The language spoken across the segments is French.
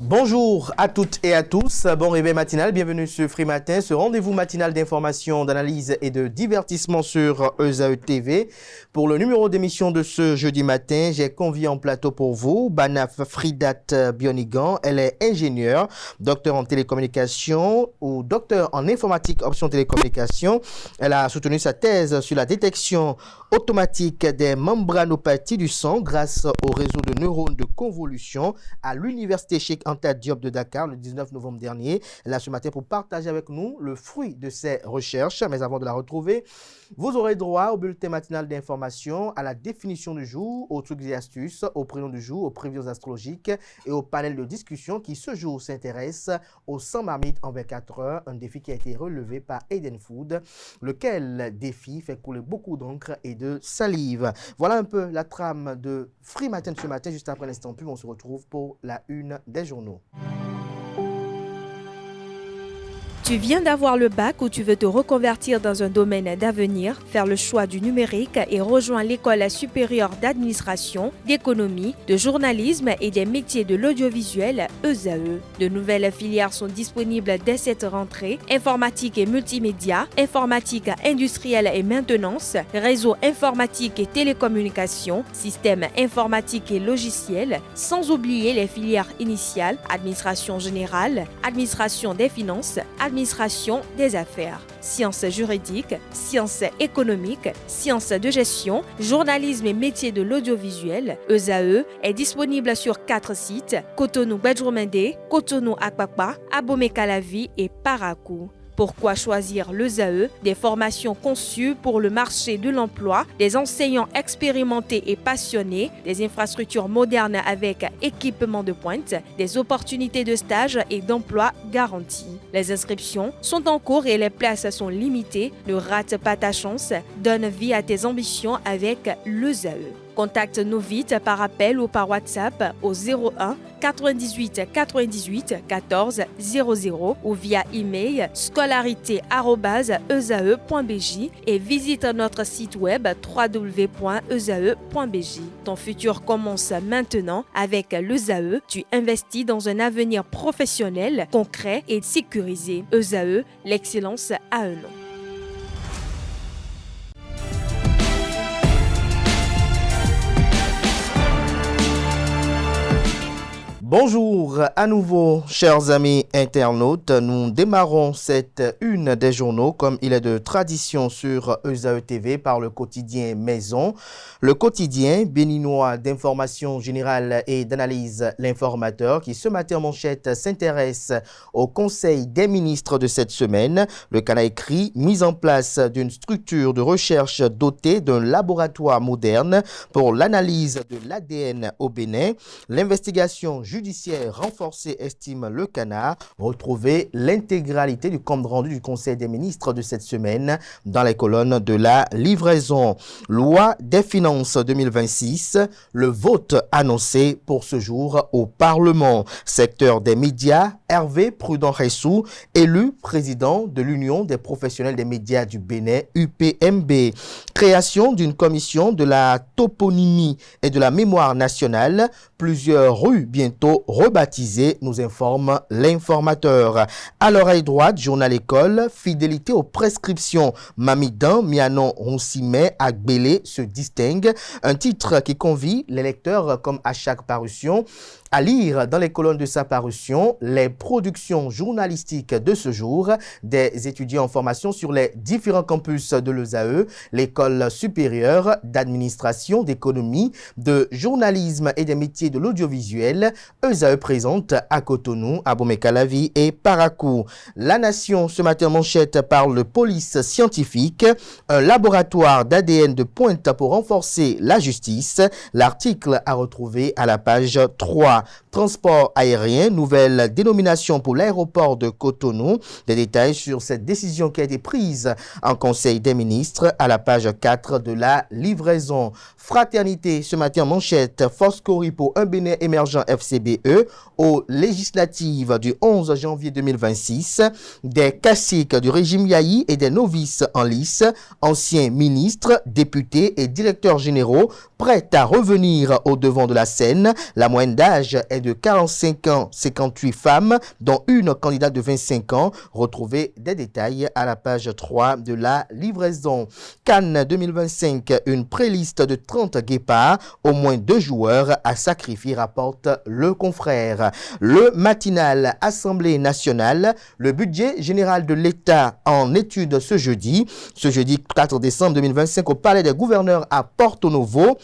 Bonjour à toutes et à tous, bon réveil matinal, bienvenue sur Free Matin, ce rendez-vous matinal d'information, d'analyse et de divertissement sur ESAE TV. Pour le numéro d'émission de ce jeudi matin, j'ai convié en plateau pour vous Banaf Fridat Bionigan. Elle est ingénieure, docteur en télécommunication ou docteur en informatique option télécommunication. Elle a soutenu sa thèse sur la détection automatique des membranopathies du sang grâce au réseau de neurones de convolution à l'université Cheikh Anta Diop de Dakar le 19 novembre dernier. Elle est là ce matin pour partager avec nous le fruit de ses recherches. Mais avant de la retrouver, vous aurez droit au bulletin matinal d'information, à la définition du jour, aux trucs et astuces, au prénom du jour, aux prévisions astrologiques et au panel de discussion qui ce jour s'intéresse aux 100 marmites en 24 heures, un défi qui a été relevé par Eden Food, lequel défi fait couler beaucoup d'encre et de salive. Voilà un peu la trame de Free Matin ce matin. Juste après l'instant pub, on se retrouve pour la une des journaux. Tu viens d'avoir le bac ou tu veux te reconvertir dans un domaine d'avenir, faire le choix du numérique et rejoindre l'école supérieure d'administration, d'économie, de journalisme et des métiers de l'audiovisuel, ESAE. De nouvelles filières sont disponibles dès cette rentrée: informatique et multimédia, informatique industrielle et maintenance, réseau informatique et télécommunications, système informatique et logiciel, sans oublier les filières initiales, administration générale, administration des finances, administration des affaires, sciences juridiques, sciences économiques, sciences de gestion, journalisme et métiers de l'audiovisuel. ESAE est disponible sur 4 sites: Cotonou-Badjoumendé, Cotonou-Akpakpa, Abomey-Calavi et Parakou. Pourquoi choisir l'ESAE? Des formations conçues pour le marché de l'emploi, des enseignants expérimentés et passionnés, des infrastructures modernes avec équipement de pointe, des opportunités de stage et d'emploi garanties. Les inscriptions sont en cours et les places sont limitées. Ne rate pas ta chance, donne vie à tes ambitions avec l'ESAE. Contacte-nous vite par appel ou par WhatsApp au 01 98 98 14 00 ou via email scolarité@esae.bj et visite notre site web www.esae.bj. Ton futur commence maintenant avec l'ESAE. Tu investis dans un avenir professionnel, concret et sécurisé. ESAE, l'excellence à un nom. Bonjour à nouveau, chers amis internautes. Nous démarrons cette une des journaux, comme il est de tradition sur ESAE TV, par le quotidien Maison. Le quotidien béninois d'information générale et d'analyse, L'Informateur, qui ce matin en manchette s'intéresse au Conseil des ministres de cette semaine. Le Cana écrit: mise en place d'une structure de recherche dotée d'un laboratoire moderne pour l'analyse de l'ADN au Bénin. L'investigation judiciaire renforcée, estime le Canard. Retrouvez l'intégralité du compte rendu du Conseil des ministres de cette semaine dans les colonnes de la livraison. Loi des finances 2026, le vote annoncé pour ce jour au Parlement. Secteur des médias, Hervé Prudent-Ressou, élu président de l'Union des professionnels des médias du Bénin, UPMB. Création d'une commission de la toponymie et de la mémoire nationale. Plusieurs rues bientôt rebaptisées, nous informe l'Informateur. À l'oreille droite, journal école, fidélité aux prescriptions. Mamidan, Mianon, Ronsimé, Agbélé se distingue. Un titre qui convie les lecteurs, comme à chaque parution, à lire dans les colonnes de sa parution les productions journalistiques de ce jour des étudiants en formation sur les différents campus de l'ESAE, l'école supérieure d'administration, d'économie, de journalisme et des métiers de l'audiovisuel. ESAE présente à Cotonou, Abomey-Calavi et Parakou. La Nation ce matin manchette parle de police scientifique, un laboratoire d'ADN de pointe pour renforcer la justice. L'article à retrouver à la page 3. Transport aérien, nouvelle dénomination pour l'aéroport de Cotonou. Des détails sur cette décision qui a été prise en Conseil des ministres à la page 4 de la livraison. Fraternité, ce matin en manchette, force Cori pour un Bénin émergent FCBE aux législatives du 11 janvier 2026. Des caciques du régime Yahi et des novices en lice, anciens ministres, députés et directeurs généraux prêts à revenir au devant de la scène. La moyenne d'âge d'âge est de 45 ans, 58 femmes, dont une candidate de 25 ans. Retrouvez des détails à la page 3 de la livraison. Cannes 2025, une préliste de 30 guépards, au moins 2 joueurs à sacrifier, rapporte le confrère. Le matinal Assemblée nationale, le budget général de l'État en étude ce jeudi 4 décembre 2025 au Palais des gouverneurs à Porto Novo.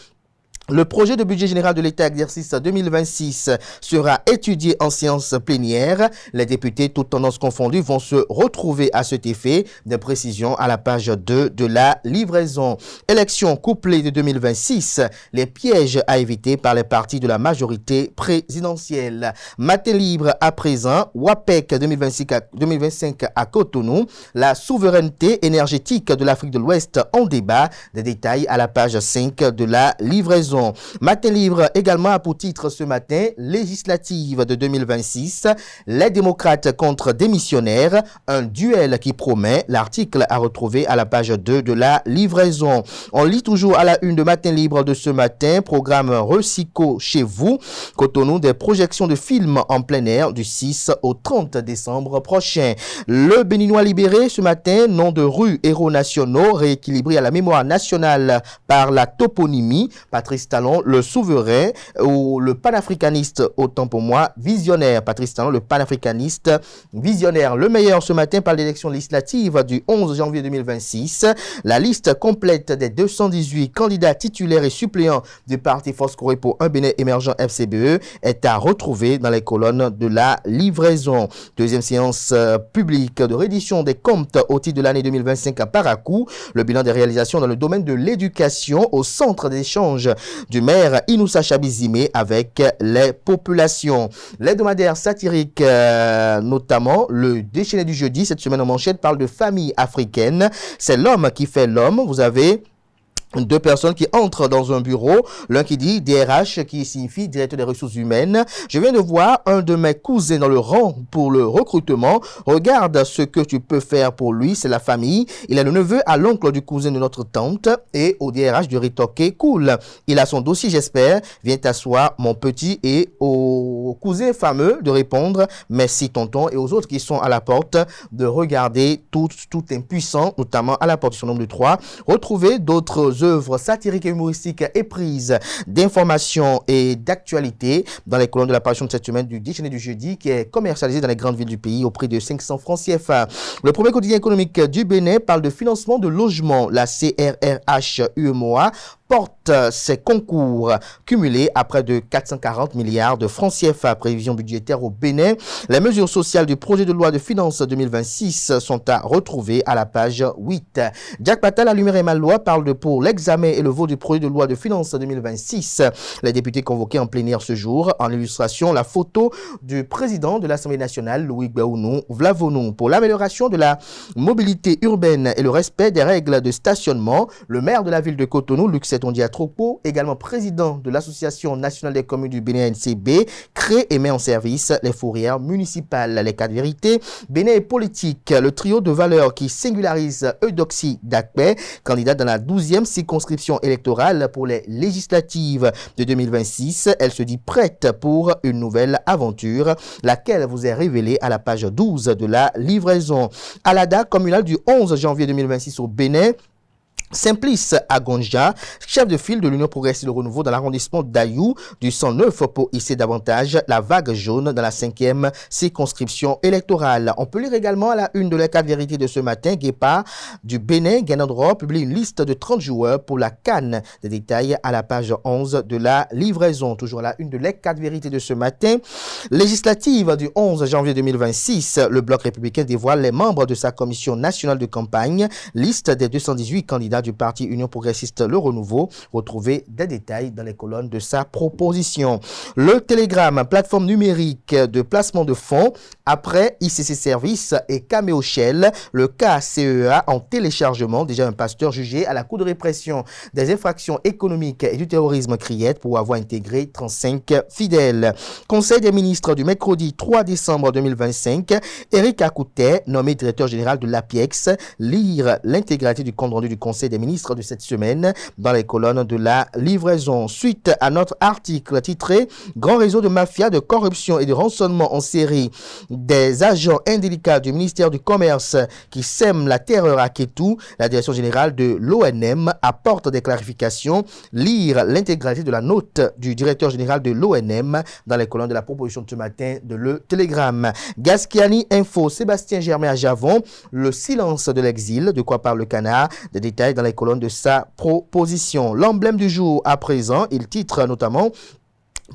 Le projet de budget général de l'État exercice 2026 sera étudié en séance plénière. Les députés, toutes tendances confondues, vont se retrouver à cet effet. Des précisions à la page 2 de la livraison. Élection couplée de 2026, les pièges à éviter par les partis de la majorité présidentielle. Matin libre à présent, WAPEC 2025 à Cotonou. La souveraineté énergétique de l'Afrique de l'Ouest en débat. Des détails à la page 5 de la livraison. Matin libre également a pour titre ce matin, législative de 2026, les démocrates contre démissionnaires, un duel qui promet. L'article à retrouver à la page 2 de la livraison. On lit toujours à la une de Matin libre de ce matin, programme Recyco chez vous, Cotonou, des projections de films en plein air du 6 au 30 décembre prochain. Le Béninois libéré ce matin, nom de rue héros nationaux, rééquilibré à la mémoire nationale par la toponymie. Patrice Talon, le souverain ou le panafricaniste, autant pour moi, visionnaire. Patrice Talon, le panafricaniste visionnaire. Le meilleur ce matin par l'élection législative du 11 janvier 2026. La liste complète des 218 candidats titulaires et suppléants du parti Force Corée pour un Bénin émergent FCBE est à retrouver dans les colonnes de la livraison. Deuxième séance publique de reddition des comptes au titre de l'année 2025 à Parakou. Le bilan des réalisations dans le domaine de l'éducation au centre d'échange du maire Inoussa Chabizime avec les populations. L'hebdomadaire satirique, notamment le déchaîné du jeudi, cette semaine en manchette, parle de famille africaine. C'est l'homme qui fait l'homme. Vous avez 2 personnes qui entrent dans un bureau, l'un qui dit DRH qui signifie directeur des ressources humaines. Je viens de voir un de mes cousins dans le rang pour le recrutement. Regarde ce que tu peux faire pour lui, c'est la famille. Il est le neveu à l'oncle du cousin de notre tante et au DRH de rétorquer cool. Il a son dossier, j'espère. Viens t'asseoir mon petit et au cousin fameux de répondre merci tonton et aux autres qui sont à la porte de regarder tout impuissant, notamment à la porte sur nombre de 3. Retrouvez d'autres œuvres satiriques et humoristiques éprises d'informations et d'actualité dans les colonnes de la parution de cette semaine du déjeuner du jeudi qui est commercialisé dans les grandes villes du pays au prix de 500 francs CFA. Le premier quotidien économique du Bénin parle de financement de logement. La CRRH-UEMOA porte ses concours cumulés à près de 440 milliards de francs CFA. Prévision budgétaire au Bénin. Les mesures sociales du projet de loi de finances 2026 sont à retrouver à la page 8. Jack Patel, la lumière et ma loi parle de pour l'examen et le vote du projet de loi de finances 2026. Les députés convoqués en plénière ce jour. En illustration, la photo du président de l'Assemblée nationale, Louis Gbaounou Vlavonou. Pour l'amélioration de la mobilité urbaine et le respect des règles de stationnement, le maire de la ville de Cotonou, Luc Setondia-Tropo, également président de l'Association nationale des communes du Bénin NCB, crée et met en service les fourrières municipales. Les 4 vérités, Bénin et politique, le trio de valeurs qui singularise Eudoxie Dakpe, candidate dans la 12e circonscription électorale pour les législatives de 2026. Elle se dit prête pour une nouvelle aventure, laquelle vous est révélée à la page 12 de la livraison. À la date communale du 11 janvier 2026 au Bénin, Simplice Agonja, chef de file de l'Union progressiste de renouveau dans l'arrondissement d'Ayou du 109 pour hisser davantage la vague jaune dans la 5e circonscription électorale. On peut lire également à la une de la 4 vérités de ce matin, Guépard du Bénin, Guénandro publie une liste de 30 joueurs pour la CAN. Des détails à la page 11 de la livraison. Toujours à la une de la 4 vérités de ce matin, législative du 11 janvier 2026, le Bloc républicain dévoile les membres de sa commission nationale de campagne, liste des 218 candidats du parti Union progressiste Le Renouveau. Retrouvez des détails dans les colonnes de sa proposition. Le Télégramme, plateforme numérique de placement de fonds, après ICC Service et Cameo Shell, le cas CEA en téléchargement, déjà un pasteur jugé à la Cour de répression des infractions économiques et du terrorisme Criette pour avoir intégré 35 fidèles. Conseil des ministres du mercredi 3 décembre 2025, Éric Akouté, nommé directeur général de l'APIEX, lire l'intégralité du compte rendu du Conseil des des ministres de cette semaine dans les colonnes de la livraison. Suite à notre article titré « Grand réseau de mafia, de corruption et de rançonnement en série des agents indélicats du ministère du Commerce qui sèment la terreur à Kétou », la direction générale de l'ONM apporte des clarifications. Lire l'intégralité de la note du directeur général de l'ONM dans les colonnes de la proposition de ce matin de Le Télégramme. Gasquiani Info, Sébastien Germain à Javon, le silence de l'exil, de quoi parle le Canard, des détails dans les colonnes de sa proposition. L'emblème du jour à présent, il titre notamment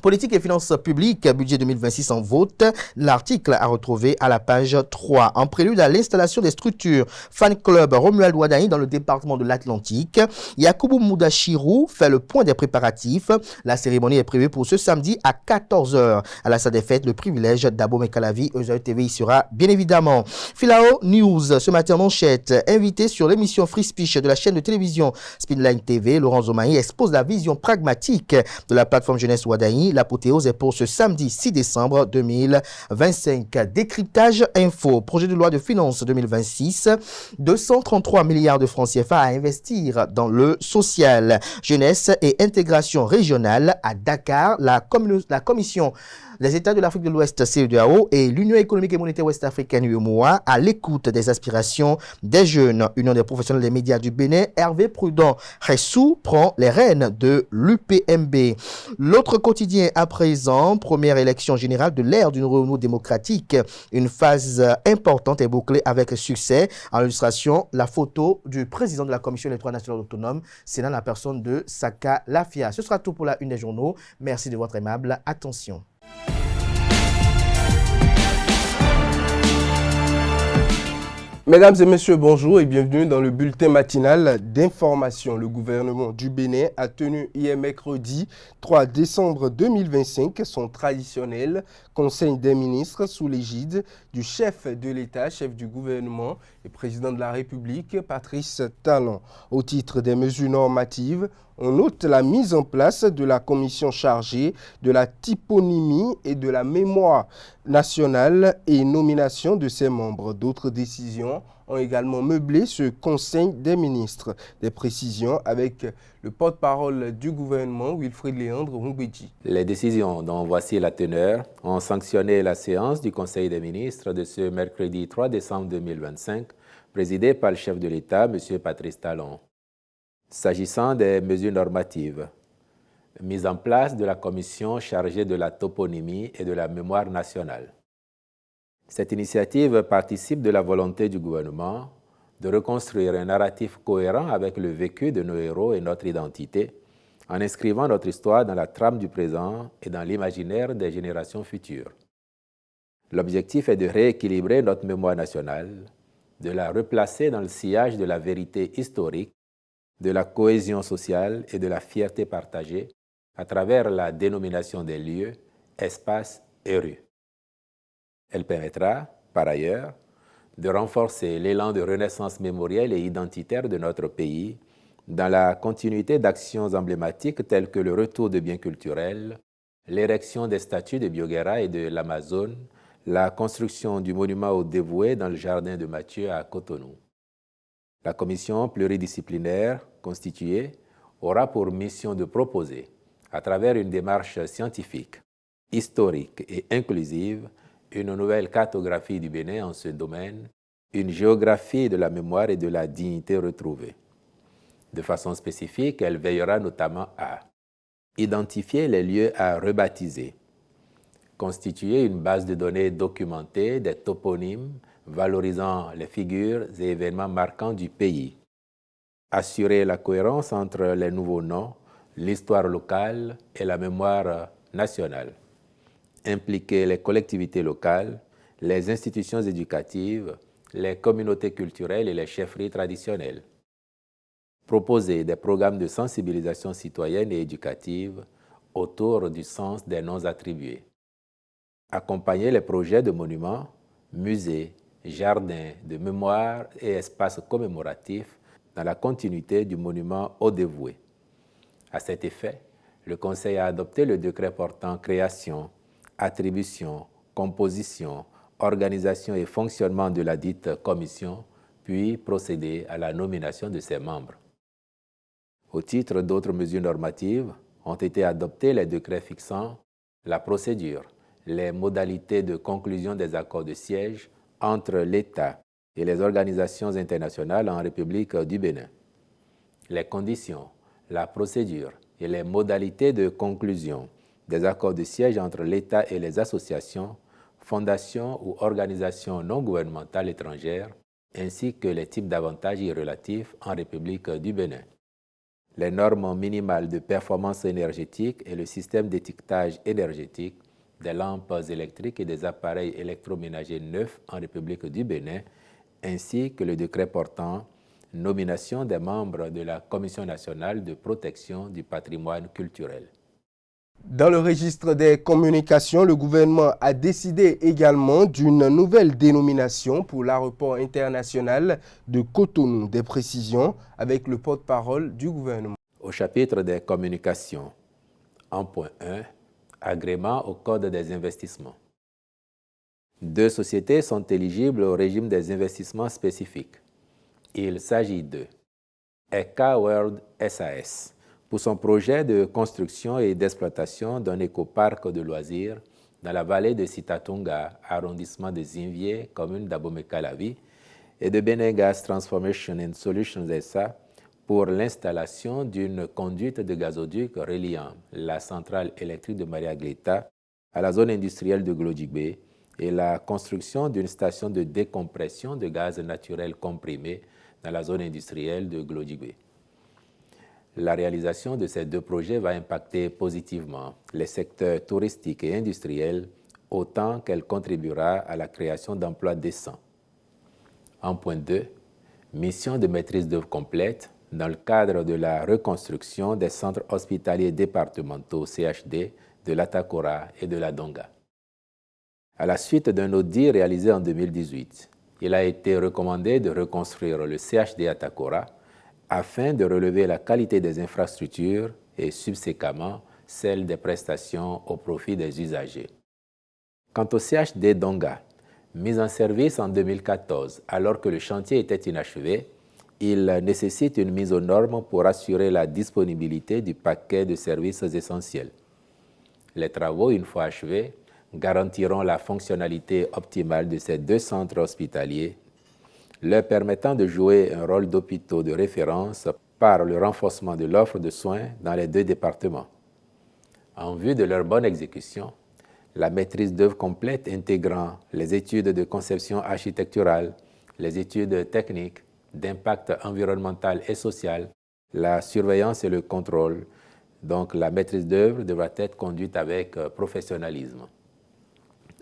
Politique et finances publiques, budget 2026 en vote. L'article à retrouver à la page 3. En prélude à l'installation des structures Fan Club Romuald Ouaddaï dans le département de l'Atlantique, Yakubu Moudachirou fait le point des préparatifs. La cérémonie est prévue pour ce samedi à 14h. À la salle des fêtes, le privilège d'Abo Mekalavi, EZAE TV y sera bien évidemment. Filao News, ce matin en manchette, invité sur l'émission Free Speech de la chaîne de télévision Spinline TV, Laurent Zomaï expose la vision pragmatique de la plateforme Jeunesse Ouaddaï. L'apothéose est pour ce samedi 6 décembre 2025. Décryptage info. Projet de loi de finances 2026. 233 milliards de francs CFA à investir dans le social. Jeunesse et intégration régionale à Dakar. La commission des États de l'Afrique de l'Ouest CEDEAO et l'Union économique et monétaire ouest-africaine UEMOA à l'écoute des aspirations des jeunes. Union des professionnels des médias du Bénin, Hervé Prudent Ressou prend les rênes de l'UPMB. L'autre quotidien à présent, première élection générale de l'ère d'une renouveau démocratique. Une phase importante est bouclée avec succès. En illustration, la photo du président de la Commission électorale nationale autonome, Sénat, la personne de Saka Lafia. Ce sera tout pour la une des journaux. Merci de votre aimable attention. Mesdames et messieurs, bonjour et bienvenue dans le bulletin matinal d'information. Le gouvernement du Bénin a tenu hier mercredi 3 décembre 2025 son traditionnel Conseil des ministres sous l'égide du chef de l'État, chef du gouvernement et président de la République, Patrice Talon. Au titre des mesures normatives, on note la mise en place de la commission chargée de la typonymie et de la mémoire nationale et nomination de ses membres. D'autres décisions ont également meublé ce Conseil des ministres. Des précisions avec le porte-parole du gouvernement, Wilfrid Léandre Moubedji. Les décisions dont voici la teneur ont sanctionné la séance du Conseil des ministres de ce mercredi 3 décembre 2025, présidée par le chef de l'État, M. Patrice Talon. S'agissant des mesures normatives, mise en place de la commission chargée de la toponymie et de la mémoire nationale. Cette initiative participe de la volonté du gouvernement de reconstruire un narratif cohérent avec le vécu de nos héros et notre identité, en inscrivant notre histoire dans la trame du présent et dans l'imaginaire des générations futures. L'objectif est de rééquilibrer notre mémoire nationale, de la replacer dans le sillage de la vérité historique, de la cohésion sociale et de la fierté partagée à travers la dénomination des lieux, espaces et rues. Elle permettra, par ailleurs, de renforcer l'élan de renaissance mémorielle et identitaire de notre pays dans la continuité d'actions emblématiques telles que le retour de biens culturels, l'érection des statues de Bioguera et de l'Amazone, la construction du monument aux dévoués dans le jardin de Mathieu à Cotonou. La commission pluridisciplinaire constituée aura pour mission de proposer, à travers une démarche scientifique, historique et inclusive, une nouvelle cartographie du Bénin en ce domaine, une géographie de la mémoire et de la dignité retrouvée. De façon spécifique, elle veillera notamment à identifier les lieux à rebaptiser, constituer une base de données documentée des toponymes valorisant les figures et événements marquants du pays, assurer la cohérence entre les nouveaux noms, l'histoire locale et la mémoire nationale, impliquer les collectivités locales, les institutions éducatives, les communautés culturelles et les chefferies traditionnelles, proposer des programmes de sensibilisation citoyenne et éducative autour du sens des noms attribués, accompagner les projets de monuments, musées, jardins de mémoire et espaces commémoratifs dans la continuité du monument aux dévoués. À cet effet, le Conseil a adopté le décret portant création, attribution, composition, organisation et fonctionnement de la dite commission, puis procédé à la nomination de ses membres. Au titre d'autres mesures normatives, ont été adoptés les décrets fixant la procédure, les modalités de conclusion des accords de siège entre l'État et les organisations internationales en République du Bénin. Les conditions, la procédure et les modalités de conclusion des accords de siège entre l'État et les associations, fondations ou organisations non gouvernementales étrangères, ainsi que les types d'avantages y relatifs en République du Bénin. Les normes minimales de performance énergétique et le système d'étiquetage énergétique des lampes électriques et des appareils électroménagers neufs en République du Bénin, ainsi que le décret portant nomination des membres de la Commission nationale de protection du patrimoine culturel. Dans le registre des communications, le gouvernement a décidé également d'une nouvelle dénomination pour l'aéroport international de Cotonou. Des précisions avec le porte-parole du gouvernement. Au chapitre des communications, en point 1, agrément au Code des investissements. 2 sociétés sont éligibles au régime des investissements spécifiques. Il s'agit de ECA World SAS pour son projet de construction et d'exploitation d'un écoparc de loisirs dans la vallée de Sitatunga, arrondissement de Zinvier, commune d'Abomey-Calavi, et de Benegas Transformation and Solutions SA pour l'installation d'une conduite de gazoduc reliant la centrale électrique de Maria Gleta à la zone industrielle de Glodjigbe et la construction d'une station de décompression de gaz naturel comprimé dans la zone industrielle de Glodjigbe. La réalisation de ces 2 projets va impacter positivement les secteurs touristiques et industriels autant qu'elle contribuera à la création d'emplois décents. En point 2, mission de maîtrise d'œuvre complète dans le cadre de la reconstruction des centres hospitaliers départementaux CHD de l'Atakora et de la Donga. À la suite d'un audit réalisé en 2018, il a été recommandé de reconstruire le CHD Atakora afin de relever la qualité des infrastructures et subséquemment celle des prestations au profit des usagers. Quant au CHD Donga, mis en service en 2014 alors que le chantier était inachevé, il nécessite une mise aux normes pour assurer la disponibilité du paquet de services essentiels. Les travaux, une fois achevés, garantiront la fonctionnalité optimale de ces 2 centres hospitaliers, leur permettant de jouer un rôle d'hôpitaux de référence par le renforcement de l'offre de soins dans les 2 départements. En vue de leur bonne exécution, la maîtrise d'œuvre complète intégrant les études de conception architecturale, les études techniques, d'impact environnemental et social, la surveillance et le contrôle. Donc la maîtrise d'œuvre devra être conduite avec professionnalisme.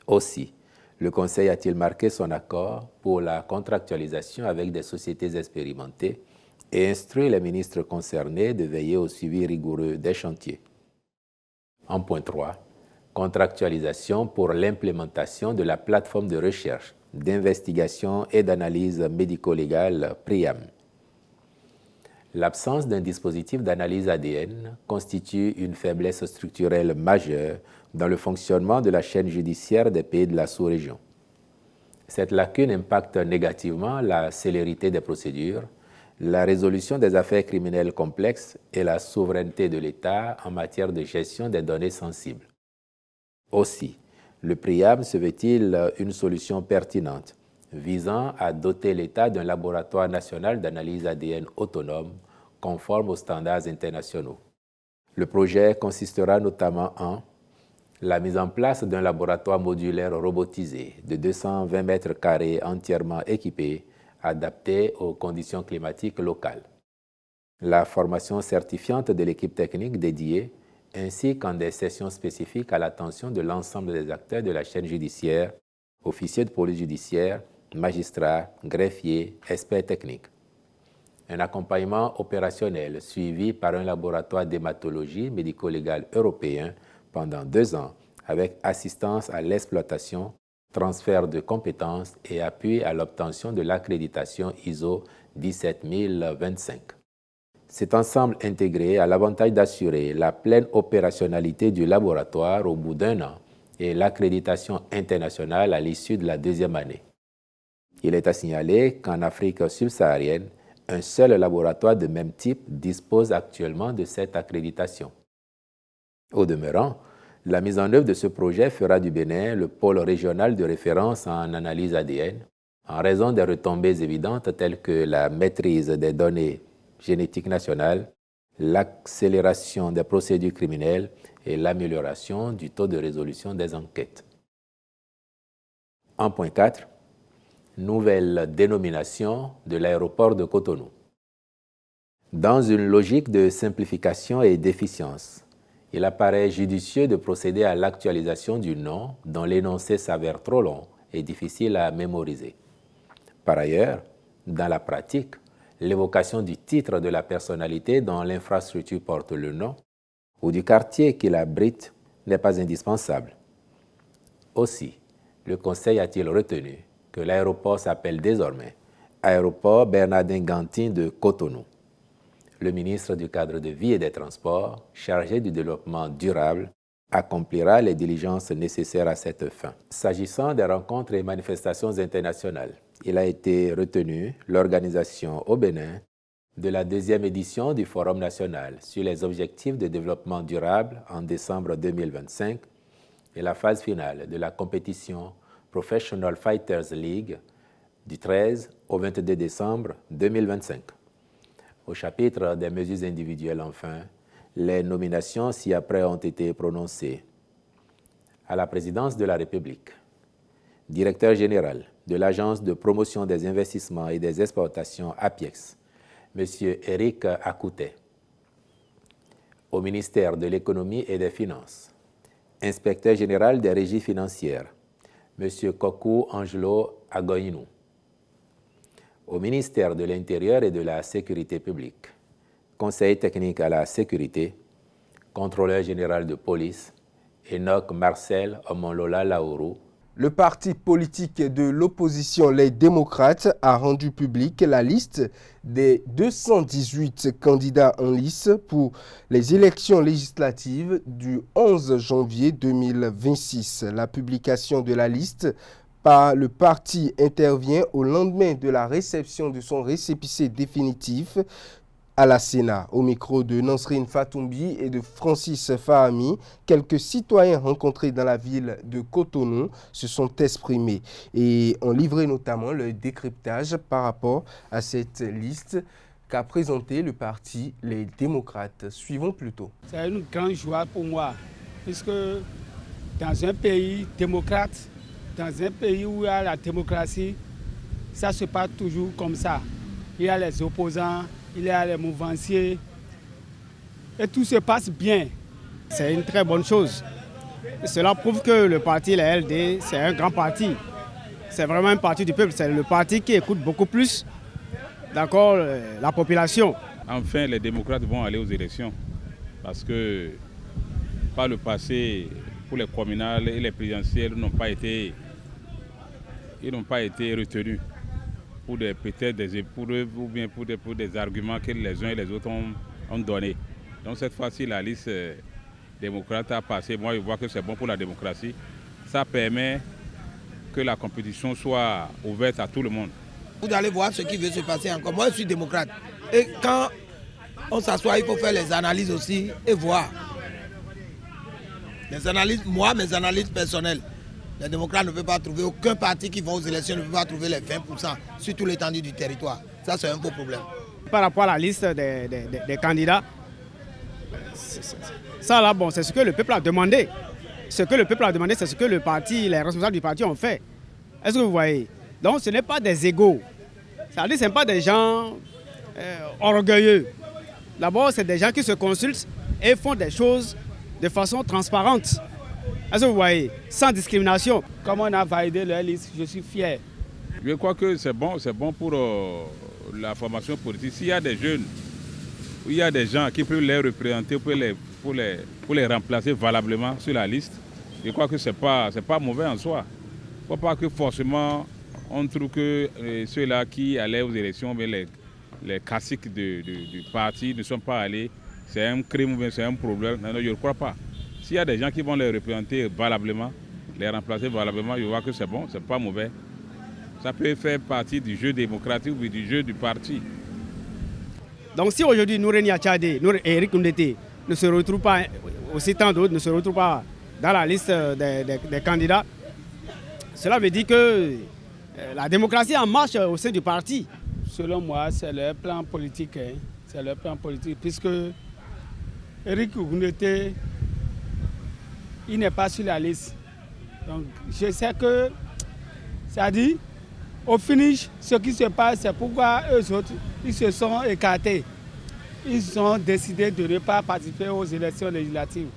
Aussi, le Conseil a-t-il marqué son accord pour la contractualisation avec des sociétés expérimentées et instruit les ministres concernés de veiller au suivi rigoureux des chantiers. En point 3, contractualisation pour l'implémentation de la plateforme de recherche, d'investigation et d'analyse médico-légale PRIAM. L'absence d'un dispositif d'analyse ADN constitue une faiblesse structurelle majeure dans le fonctionnement de la chaîne judiciaire des pays de la sous-région. Cette lacune impacte négativement la célérité des procédures, la résolution des affaires criminelles complexes et la souveraineté de l'État en matière de gestion des données sensibles. Aussi, le PRIAM se veut-il une solution pertinente visant à doter l'État d'un laboratoire national d'analyse ADN autonome conforme aux standards internationaux. Le projet consistera notamment en la mise en place d'un laboratoire modulaire robotisé de 220 mètres carrés entièrement équipé, adapté aux conditions climatiques locales, la formation certifiante de l'équipe technique dédiée, ainsi qu'en des sessions spécifiques à l'attention de l'ensemble des acteurs de la chaîne judiciaire, officiers de police judiciaire, magistrats, greffiers, experts techniques. Un accompagnement opérationnel suivi par un laboratoire d'hématologie médico-légale européen pendant 2 ans avec assistance à l'exploitation, transfert de compétences et appui à l'obtention de l'accréditation ISO 17025. Cet ensemble intégré a l'avantage d'assurer la pleine opérationnalité du laboratoire au bout d'1 an et l'accréditation internationale à l'issue de la 2e année. Il est à signaler qu'en Afrique subsaharienne, Un seul laboratoire de même type dispose actuellement de cette accréditation. Au demeurant, la mise en œuvre de ce projet fera du Bénin le pôle régional de référence en analyse ADN, en raison des retombées évidentes telles que la maîtrise des données génétiques nationales, l'accélération des procédures criminelles et l'amélioration du taux de résolution des enquêtes. En point 4, nouvelle dénomination de l'aéroport de Cotonou. Dans une logique de simplification et d'efficience, il apparaît judicieux de procéder à l'actualisation du nom dont l'énoncé s'avère trop long et difficile à mémoriser. Par ailleurs, dans la pratique, l'évocation du titre de la personnalité dont l'infrastructure porte le nom ou du quartier qui l'abrite n'est pas indispensable. Aussi, le Conseil a-t-il retenu que l'aéroport s'appelle désormais Aéroport Bernardin Gantin de Cotonou. Le ministre du Cadre de vie et des Transports, chargé du développement durable, accomplira les diligences nécessaires à cette fin. S'agissant des rencontres et manifestations internationales, il a été retenu l'organisation au Bénin de la 2e édition du Forum national sur les objectifs de développement durable en décembre 2025 et la phase finale de la compétition Professional Fighters League du 13 au 22 décembre 2025. Au chapitre des mesures individuelles, enfin, les nominations ci-après ont été prononcées. À la présidence de la République, directeur général de l'Agence de promotion des investissements et des exportations APIEX, M. Éric Akouté. Au ministère de l'Économie et des Finances, inspecteur général des régies financières, M. Kokou Angelo Agoinou. Au ministère de l'Intérieur et de la Sécurité publique, conseiller technique à la sécurité, contrôleur général de police, Enoch Marcel Omolola Laourou. Le parti politique de l'opposition, les démocrates, a rendu publique la liste des 218 candidats en lice pour les élections législatives du 11 janvier 2026. La publication de la liste par le parti intervient au lendemain de la réception de son récépissé définitif à la Sénat. Au micro de Nansrine Fatoumbi et de Francis Fahami, quelques citoyens rencontrés dans la ville de Cotonou se sont exprimés et ont livré notamment le décryptage par rapport à cette liste qu'a présenté le parti Les Démocrates. Suivons plutôt. C'est une grande joie pour moi, puisque dans un pays démocrate, dans un pays où il y a la démocratie, ça se passe toujours comme ça. Il y a les opposants, il y a les mouvanciers, et tout se passe bien. C'est une très bonne chose. Et cela prouve que le parti, la LD, c'est un grand parti. C'est vraiment un parti du peuple, c'est le parti qui écoute beaucoup plus, d'accord, la population. Enfin, les démocrates vont aller aux élections, parce que par le passé, pour les communales et les présidentielles, n'ont pas été retenus pour peut-être des épreuves ou bien pour des arguments que les uns et les autres ont donnés. Donc cette fois-ci, la liste démocrate a passé. Moi, je vois que c'est bon pour la démocratie. Ça permet que la compétition soit ouverte à tout le monde. Vous allez voir ce qui veut se passer encore. Moi, je suis démocrate. Et quand on s'assoit, il faut faire les analyses aussi et voir. Les analyses, moi, mes analyses personnelles. Les démocrates ne peuvent pas trouver, aucun parti qui va aux élections ne peut pas trouver les 20% sur toute l'étendue du territoire. Ça, c'est un gros problème. Par rapport à la liste des candidats, ça là, bon, c'est ce que le peuple a demandé. Ce que le peuple a demandé, c'est ce que le parti, les responsables du parti ont fait. Est-ce que vous voyez? Donc ce n'est pas des égaux. Ça veut dire que ce ne sont pas des gens orgueilleux. D'abord, c'est des gens qui se consultent et font des choses de façon transparente. Est-ce que vous voyez? Sans discrimination. Comme on a validé leur liste, je suis fier. Je crois que c'est bon pour la formation politique. S'il y a des jeunes, il y a des gens qui peuvent les représenter, pour les remplacer valablement sur la liste, je crois que ce n'est pas mauvais en soi. Il ne faut pas que forcément on trouve que ceux-là qui allaient aux élections, mais les classiques du parti ne sont pas allés. C'est un crime ou bien c'est un problème. Non, je ne crois pas. S'il y a des gens qui vont les représenter valablement, les remplacer valablement, je vois que c'est bon, c'est pas mauvais. Ça peut faire partie du jeu démocratique ou du jeu du parti. Donc si aujourd'hui Noureni Achadé, Eric Koundété ne se retrouve pas, aussi tant d'autres ne se retrouvent pas dans la liste des candidats, cela veut dire que la démocratie en marche au sein du parti. Selon moi, c'est leur plan politique. C'est leur plan politique, puisque Eric Koundété, il n'est pas sur la liste. Donc je sais que, ça dit, au finish, ce qui se passe, c'est pourquoi eux autres, ils se sont écartés. Ils ont décidé de ne pas participer aux élections législatives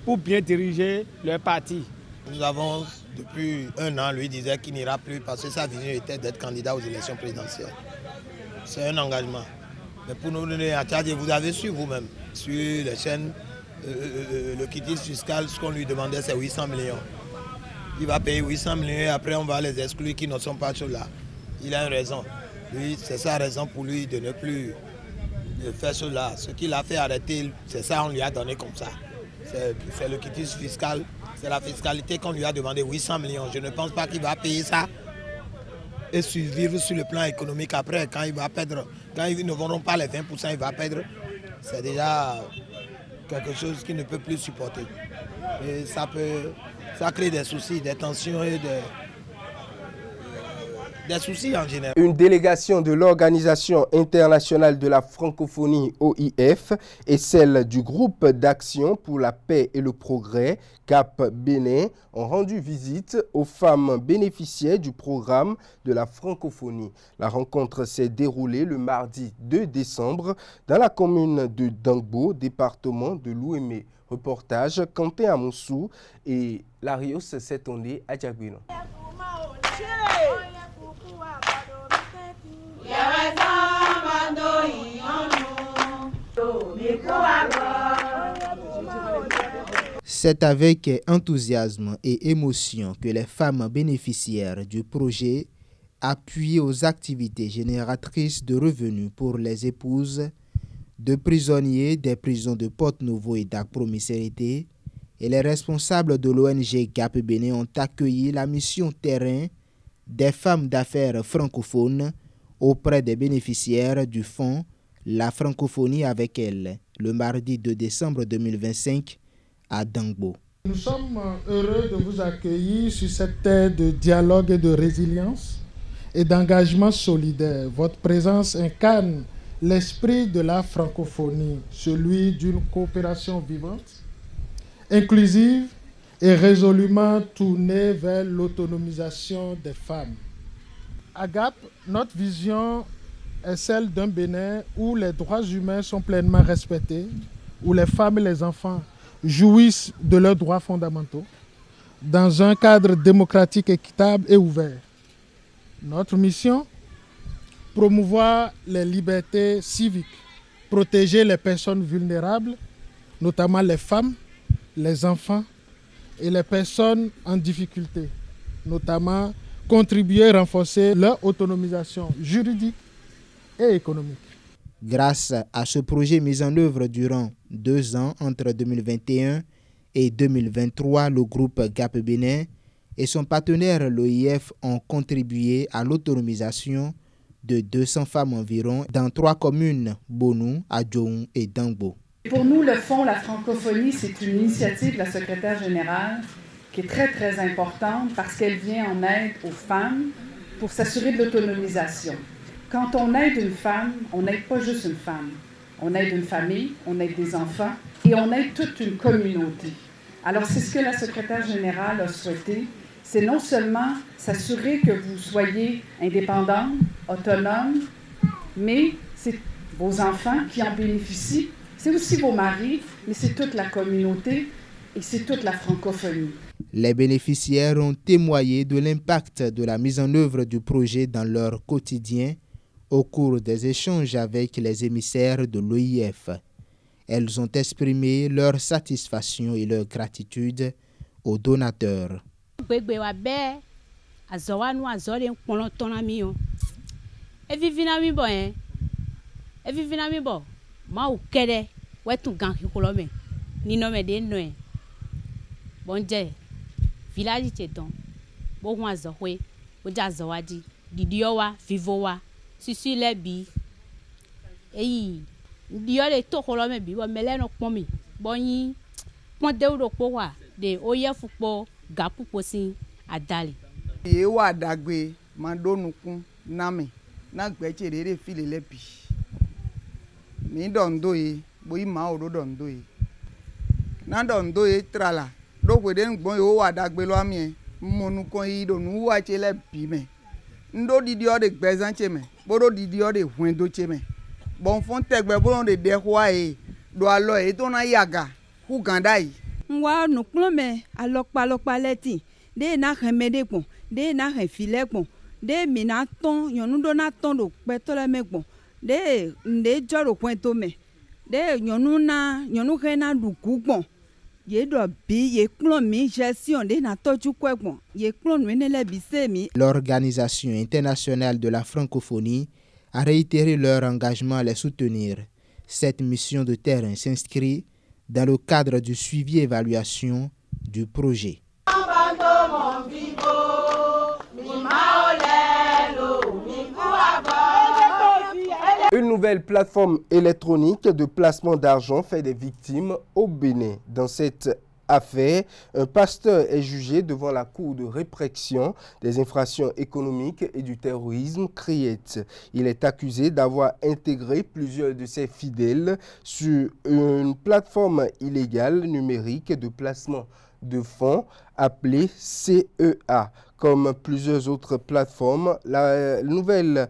pour bien diriger leur parti. Nous avons, depuis 1 an, lui disait qu'il n'ira plus parce que sa vision était d'être candidat aux élections présidentielles. C'est un engagement. Mais pour nous, vous avez su vous-même, sur les chaînes, le quitus fiscal, ce qu'on lui demandait, c'est 800 millions. Il va payer 800 millions et après on va les exclure qui ne sont pas là. Il a une raison. Lui, c'est sa raison pour lui de ne plus faire cela. Ce qu'il a fait arrêter, c'est ça on lui a donné comme ça. C'est le quitus fiscal, c'est la fiscalité qu'on lui a demandé 800 millions. Je ne pense pas qu'il va payer ça et survivre sur le plan économique après. Quand il va perdre, quand ils ne vendront pas les 20%, il va perdre. C'est déjà quelque chose qu'il ne peut plus supporter. Et ça crée des soucis, des tensions et des soucis en général. Une délégation de l'Organisation internationale de la francophonie OIF et celle du groupe d'action pour la paix et le progrès Cap Bénin ont rendu visite aux femmes bénéficiaires du programme de la francophonie. La rencontre s'est déroulée le mardi 2 décembre dans la commune de Dangbo, département de l'Ouémé. Reportage Quentin Amoussou et Larios Setonde à Djabino. C'est avec enthousiasme et émotion que les femmes bénéficiaires du projet appuient aux activités génératrices de revenus pour les épouses de prisonniers des prisons de Porte-Nouveau et d'Akpromisérité et les responsables de l'ONG Cap Bénin ont accueilli la mission terrain des femmes d'affaires francophones auprès des bénéficiaires du fonds La Francophonie avec elle, le mardi 2 décembre 2025 à Dangbo. Nous sommes heureux de vous accueillir sur cette terre de dialogue et de résilience et d'engagement solidaire. Votre présence incarne l'esprit de la francophonie, celui d'une coopération vivante, inclusive et résolument tournée vers l'autonomisation des femmes. À GAP, notre vision est celle d'un Bénin où les droits humains sont pleinement respectés, où les femmes et les enfants jouissent de leurs droits fondamentaux, dans un cadre démocratique, équitable et ouvert. Notre mission, promouvoir les libertés civiques, protéger les personnes vulnérables, notamment les femmes, les enfants et les personnes en difficulté, notamment contribuer à renforcer leur autonomisation juridique et économique. Grâce à ce projet mis en œuvre durant 2 ans entre 2021 et 2023, le groupe Cap Bénin et son partenaire l'OIF ont contribué à l'autonomisation de 200 femmes environ dans 3 communes, Bonou, Adjoun et Dangbo. Pour nous, le Fonds La Francophonie, c'est une initiative de la secrétaire générale qui est très, très importante parce qu'elle vient en aide aux femmes pour s'assurer de l'autonomisation. Quand on aide une femme, on n'aide pas juste une femme. On aide une famille, on aide des enfants et on aide toute une communauté. Alors, c'est ce que la secrétaire générale a souhaité. C'est non seulement s'assurer que vous soyez indépendante, autonome, mais c'est vos enfants qui en bénéficient. C'est aussi vos maris, mais c'est toute la communauté et c'est toute la francophonie. Les bénéficiaires ont témoigné de l'impact de la mise en œuvre du projet dans leur quotidien au cours des échanges avec les émissaires de l'OIF. Elles ont exprimé leur satisfaction et leur gratitude aux donateurs. Village Téton, Bohua Zoé, Oja Zawadi, Didiowa, Vivoa, Susu Lebi, Ei, Diole to kolome bi wa meleno pomi. Boni pon de ro po wa de oye fupo gapu posin adali. Ye wa dagbe mandonukun nami na gbeche rere file lepi. Mi dondo ye boyi ma odo dondo ye. Na dondo ye trala do kwede ngbon yo wa dagbe lo ami monu kon yi do nu wa che lepi me. Ndo didi o de gbezan che me. Bodo didi o de hwendo che me. Bon fon tegbe bolon de hwa e do alo e to na yaga ku ganda yi. Nwa nuklo me alokpa leti de na remede pon de na refile pon de minaton yonu do na ton do petole me pon de nde joro kwento me de yonu rena du pon ye do bi ye klon mi gestion de na toju kwepon ye klon mi ne le bise mi. L'Organisation internationale de la francophonie a réitéré leur engagement à les soutenir. Cette mission de terrain s'inscrit dans le cadre du suivi et évaluation du projet. Une nouvelle plateforme électronique de placement d'argent fait des victimes au Bénin. Dans cette affaire, un pasteur est jugé devant la Cour de répression des infractions économiques et du terrorisme CRIET. Il est accusé d'avoir intégré plusieurs de ses fidèles sur une plateforme illégale numérique de placement de fonds appelée CEA. Comme plusieurs autres plateformes, la nouvelle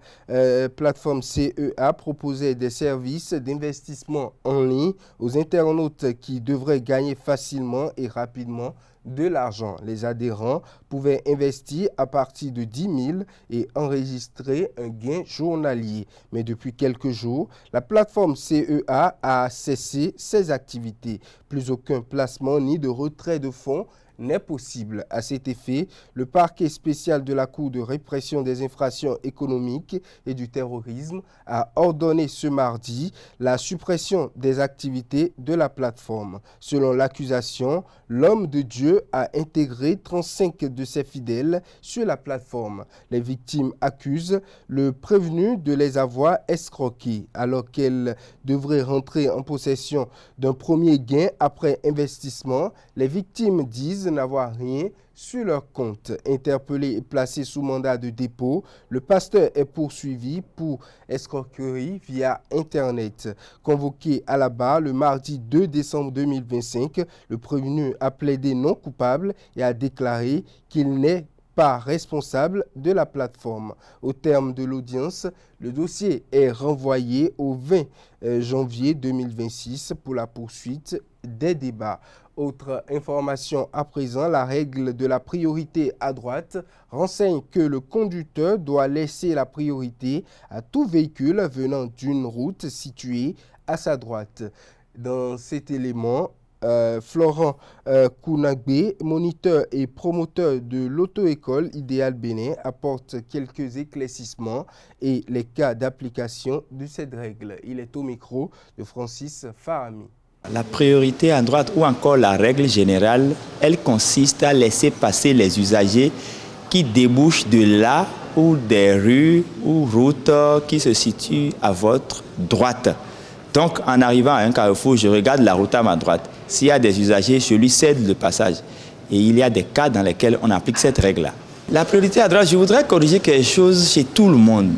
plateforme CEA proposait des services d'investissement en ligne aux internautes qui devraient gagner facilement et rapidement de l'argent. Les adhérents pouvaient investir à partir de 10 000 et enregistrer un gain journalier. Mais depuis quelques jours, la plateforme CEA a cessé ses activités. Plus aucun placement ni de retrait de fonds n'est possible. À cet effet, le parquet spécial de la Cour de répression des infractions économiques et du terrorisme a ordonné ce mardi la suppression des activités de la plateforme. Selon l'accusation, l'homme de Dieu a intégré 35 de ses fidèles sur la plateforme. Les victimes accusent le prévenu de les avoir escroqués alors qu'elles devraient rentrer en possession d'un premier gain après investissement. Les victimes disent n'avoir rien sur leur compte. Interpellé et placé sous mandat de dépôt, le pasteur est poursuivi pour escroquerie via Internet. Convoqué à la barre le mardi 2 décembre 2025, le prévenu a plaidé non coupable et a déclaré qu'il n'est pas responsable de la plateforme. Au terme de l'audience, le dossier est renvoyé au 20 janvier 2026 pour la poursuite des débats. Autre information à présent, la règle de la priorité à droite renseigne que le conducteur doit laisser la priorité à tout véhicule venant d'une route située à sa droite. Dans cet élément, Florent Kounagbe, moniteur et promoteur de l'auto-école Idéal Bénin, apporte quelques éclaircissements et les cas d'application de cette règle. Il est au micro de Francis Farami. La priorité à droite ou encore la règle générale, elle consiste à laisser passer les usagers qui débouchent de là ou des rues ou routes qui se situent à votre droite. Donc en arrivant à un carrefour, je regarde la route à ma droite. S'il y a des usagers, je lui cède le passage. Et il y a des cas dans lesquels on applique cette règle-là. La priorité à droite, je voudrais corriger quelque chose chez tout le monde.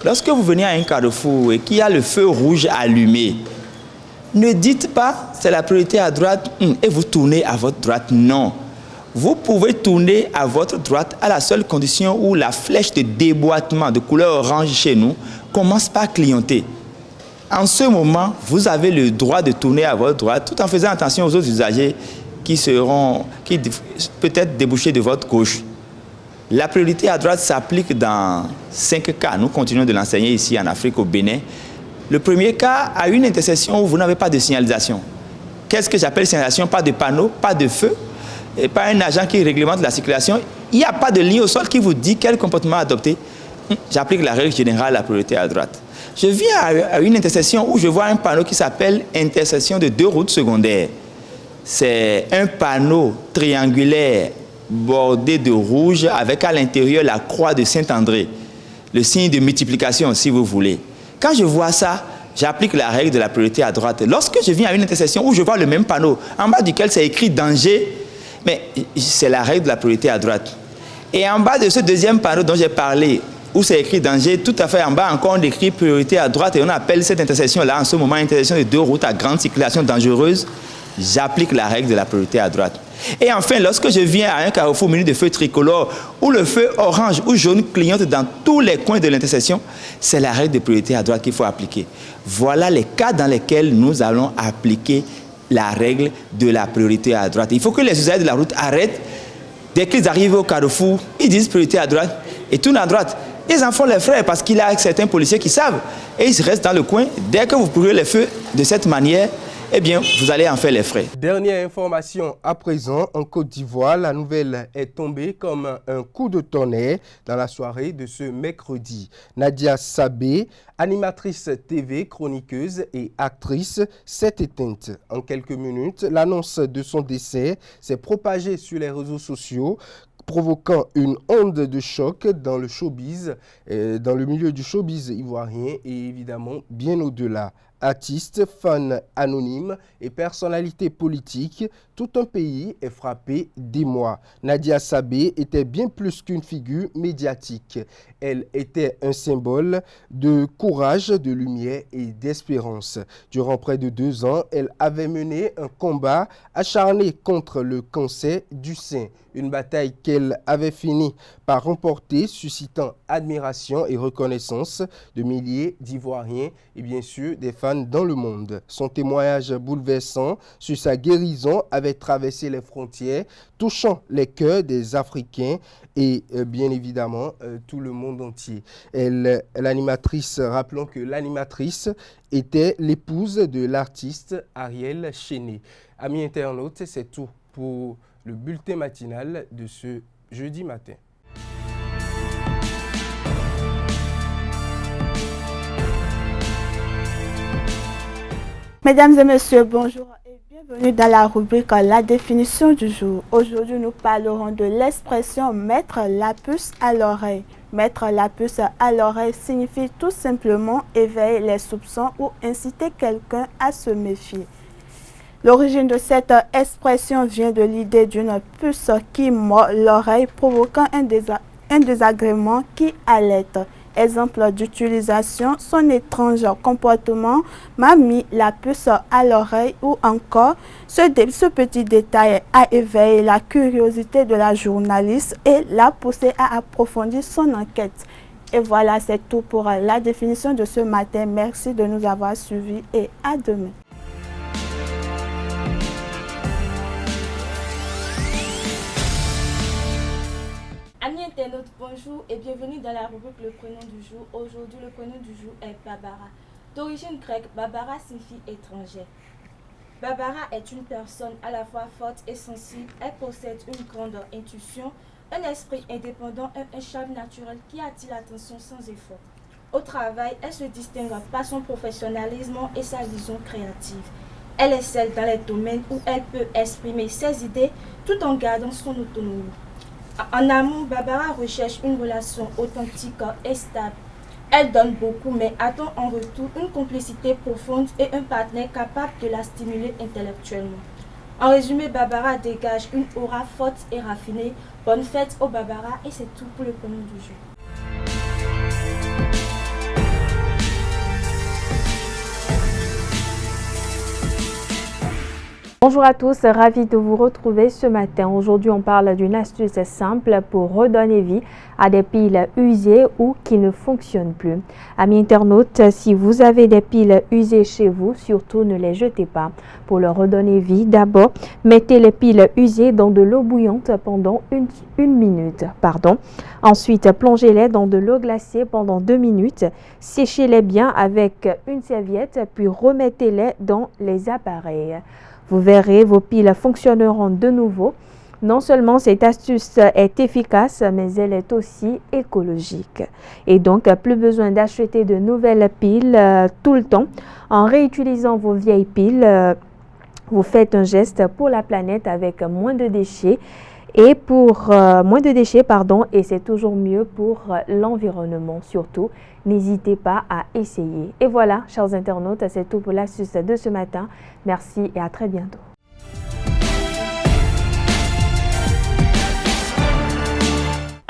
Lorsque vous venez à un carrefour et qu'il y a le feu rouge allumé, ne dites pas c'est la priorité à droite et vous tournez à votre droite. Non. Vous pouvez tourner à votre droite à la seule condition où la flèche de déboîtement de couleur orange chez nous commence par clignoter. En ce moment, vous avez le droit de tourner à votre droite tout en faisant attention aux autres usagers qui peut-être débouchés de votre gauche. La priorité à droite s'applique dans 5 cas. Nous continuons de l'enseigner ici en Afrique, au Bénin. Le premier cas a une intersection où vous n'avez pas de signalisation. Qu'est-ce que j'appelle signalisation? Pas de panneau, pas de feu, et pas un agent qui réglemente la circulation. Il n'y a pas de ligne au sol qui vous dit quel comportement adopter. J'applique la règle générale, la priorité à droite. Je viens à une intersection où je vois un panneau qui s'appelle intersection de 2 routes secondaires. C'est un panneau triangulaire bordé de rouge avec à l'intérieur la croix de Saint-André, le signe de multiplication si vous voulez. Quand je vois ça, j'applique la règle de la priorité à droite. Lorsque je viens à une intersection où je vois le même panneau, en bas duquel c'est écrit danger, mais c'est la règle de la priorité à droite. Et en bas de ce deuxième panneau dont j'ai parlé, où c'est écrit danger, tout à fait en bas encore on écrit priorité à droite et on appelle cette intersection-là en ce moment intersection de 2 routes à grande circulation dangereuse, j'applique la règle de la priorité à droite. Et enfin, lorsque je viens à un carrefour muni de feux tricolores où le feu orange ou jaune clignote dans tous les coins de l'intersection, c'est la règle de priorité à droite qu'il faut appliquer. Voilà les cas dans lesquels nous allons appliquer la règle de la priorité à droite. Il faut que les usagers de la route arrêtent. Dès qu'ils arrivent au carrefour, ils disent priorité à droite et tournent à droite. Ils en font les frais parce qu'il y a certains policiers qui savent. Et ils restent dans le coin. Dès que vous brûlez les feux de cette manière, eh bien, vous allez en faire les frais. Dernière information à présent, en Côte d'Ivoire, la nouvelle est tombée comme un coup de tonnerre dans la soirée de ce mercredi. Nadia Sabé, animatrice TV, chroniqueuse et actrice, s'est éteinte. En quelques minutes, l'annonce de son décès s'est propagée sur les réseaux sociaux, provoquant une onde de choc dans le showbiz, dans le milieu du showbiz ivoirien et évidemment bien au-delà. Artistes, fans anonymes et personnalités politiques, tout un pays est frappé d'émoi. Nadia Sabé était bien plus qu'une figure médiatique. Elle était un symbole de courage, de lumière et d'espérance. Durant près de 2 ans, elle avait mené un combat acharné contre le cancer du sein. Une bataille qu'elle avait fini par remporter, suscitant admiration et reconnaissance de milliers d'Ivoiriens et bien sûr des fans dans le monde. Son témoignage bouleversant sur sa guérison avait traversé les frontières, touchant les cœurs des Africains et bien évidemment tout le monde entier. L'animatrice, rappelons que l'animatrice était l'épouse de l'artiste Ariel Chéné. Amis internautes, c'est tout pour le bulletin matinal de ce jeudi matin. Mesdames et messieurs, bonjour et bienvenue dans la rubrique La définition du jour. Aujourd'hui, nous parlerons de l'expression « mettre la puce à l'oreille ». Mettre la puce à l'oreille signifie tout simplement éveiller les soupçons ou inciter quelqu'un à se méfier. L'origine de cette expression vient de l'idée d'une puce qui mord l'oreille, provoquant un désagrément qui alerte. Exemple d'utilisation, son étrange comportement m'a mis la puce à l'oreille, ou encore ce petit détail a éveillé la curiosité de la journaliste et l'a poussé à approfondir son enquête. Et voilà, c'est tout pour la définition de ce matin. Merci de nous avoir suivis et à demain. Amis internautes, bonjour et bienvenue dans la rubrique Le Prénom du jour. Aujourd'hui, le prénom du jour est Barbara. D'origine grecque, Barbara signifie étrangère. Barbara est une personne à la fois forte et sensible. Elle possède une grande intuition, un esprit indépendant et un charme naturel qui attire l'attention sans effort. Au travail, elle se distingue par son professionnalisme et sa vision créative. Elle excelle dans les domaines où elle peut exprimer ses idées tout en gardant son autonomie. En amour, Barbara recherche une relation authentique et stable. Elle donne beaucoup, mais attend en retour une complicité profonde et un partenaire capable de la stimuler intellectuellement. En résumé, Barbara dégage une aura forte et raffinée. Bonne fête au Barbara et c'est tout pour le prénom du jour. Bonjour à tous, ravi de vous retrouver ce matin. Aujourd'hui, on parle d'une astuce simple pour redonner vie à des piles usées ou qui ne fonctionnent plus. Amis internautes, si vous avez des piles usées chez vous, surtout ne les jetez pas. Pour leur redonner vie, d'abord, mettez les piles usées dans de l'eau bouillante pendant une minute. Ensuite, plongez-les dans de l'eau glacée pendant 2 minutes. Séchez-les bien avec une serviette, puis remettez-les dans les appareils. Vous verrez, vos piles fonctionneront de nouveau. Non seulement cette astuce est efficace, mais elle est aussi écologique. Et donc, plus besoin d'acheter de nouvelles piles tout le temps. En réutilisant vos vieilles piles, vous faites un geste pour la planète avec moins de déchets et pour moins de déchets, et c'est toujours mieux pour l'environnement surtout. N'hésitez pas à essayer. Et voilà, chers internautes, c'est tout pour l'astuce de ce matin. Merci et à très bientôt.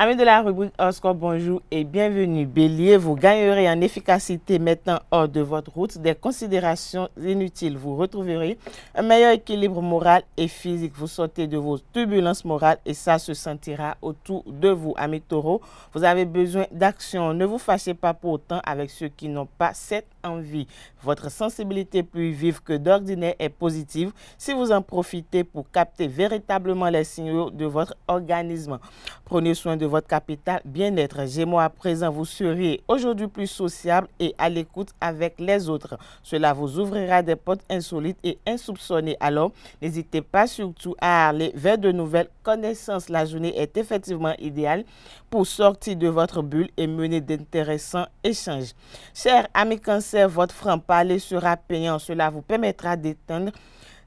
Amis de la rubrique Horoscope, bonjour et bienvenue. Bélier, vous gagnerez en efficacité mettant hors de votre route des considérations inutiles. Vous retrouverez un meilleur équilibre moral et physique. Vous sortez de vos turbulences morales et ça se sentira autour de vous. Amis Taureau, vous avez besoin d'action. Ne vous fâchez pas pour autant avec ceux qui n'ont pas cette envie. Votre sensibilité plus vive que d'ordinaire est positive si vous en profitez pour capter véritablement les signaux de votre organisme. Prenez soin de votre capital bien-être. Gémeaux, à présent, vous seriez aujourd'hui plus sociable et à l'écoute avec les autres. Cela vous ouvrira des portes insolites et insoupçonnées. Alors, n'hésitez pas surtout à aller vers de nouvelles connaissances. La journée est effectivement idéale pour sortir de votre bulle et mener d'intéressants échanges. Chers amis Cancer, votre franc-parler sera payant. Cela vous permettra d'éteindre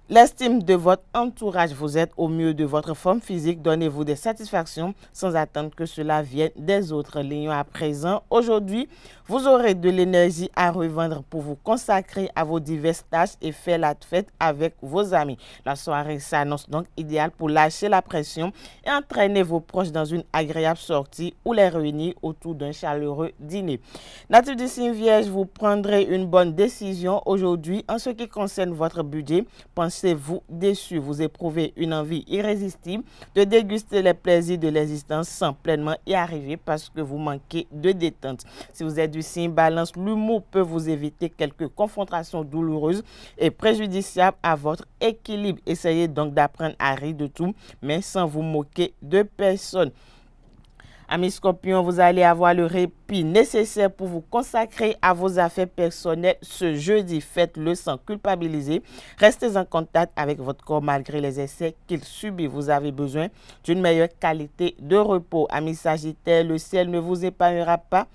l'estime de votre entourage. Vous êtes au mieux de votre forme physique. Donnez-vous des satisfactions sans attendre que cela vienne des autres. Lion, à présent, aujourd'hui, vous aurez de l'énergie à revendre pour vous consacrer à vos diverses tâches et faire la fête avec vos amis. La soirée s'annonce donc idéale pour lâcher la pression et entraîner vos proches dans une agréable sortie ou les réunir autour d'un chaleureux dîner. Natif du signe Vierge, vous prendrez une bonne décision aujourd'hui en ce qui concerne votre budget. Pensez-vous déçu, vous éprouvez une envie irrésistible de déguster les plaisirs de l'existence sans pleinement y arriver parce que vous manquez de détente. Si vous êtes du signe Balance, l'humour peut vous éviter quelques confrontations douloureuses et préjudiciables à votre équilibre. Essayez donc d'apprendre à rire de tout, mais sans vous moquer de personne. Amis Scorpions, vous allez avoir le répit nécessaire pour vous consacrer à vos affaires personnelles ce jeudi. Faites-le sans culpabiliser. Restez en contact avec votre corps malgré les essais qu'il subit. Vous avez besoin d'une meilleure qualité de repos. Amis Sagittaire, le ciel ne vous épargnera pas.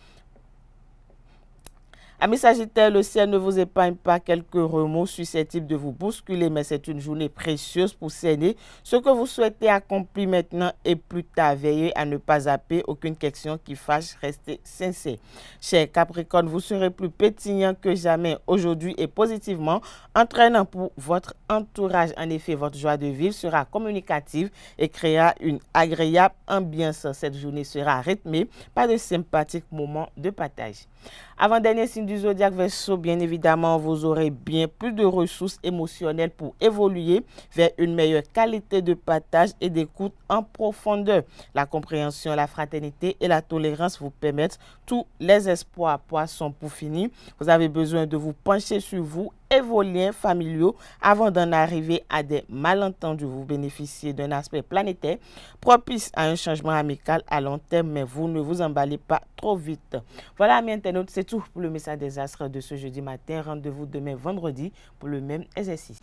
Amis Sagittaire, le ciel ne vous épargne pas quelques remous susceptibles de vous bousculer, mais c'est une journée précieuse pour cerner ce que vous souhaitez accomplir maintenant et plus tard. Veillez à ne pas zapper aucune question qui fâche, restez sincère. Cher Capricorne, vous serez plus pétillant que jamais aujourd'hui et positivement entraînant pour votre entourage. En effet, votre joie de vivre sera communicative et créera une agréable ambiance. Cette journée sera rythmée par de sympathiques moments de partage. Avant-dernier signe du zodiaque Verseau, bien évidemment, vous aurez bien plus de ressources émotionnelles pour évoluer vers une meilleure qualité de partage et d'écoute en profondeur. La compréhension, la fraternité et la tolérance vous permettent tous les espoirs. Poisson, pour finir, vous avez besoin de vous pencher sur vous et vos liens familiaux avant d'en arriver à des malentendus. Vous bénéficiez d'un aspect planétaire propice à un changement amical à long terme, mais vous ne vous emballez pas trop vite. Voilà, mes internautes, c'est tout pour le message des astres de ce jeudi matin. Rendez-vous demain vendredi pour le même exercice.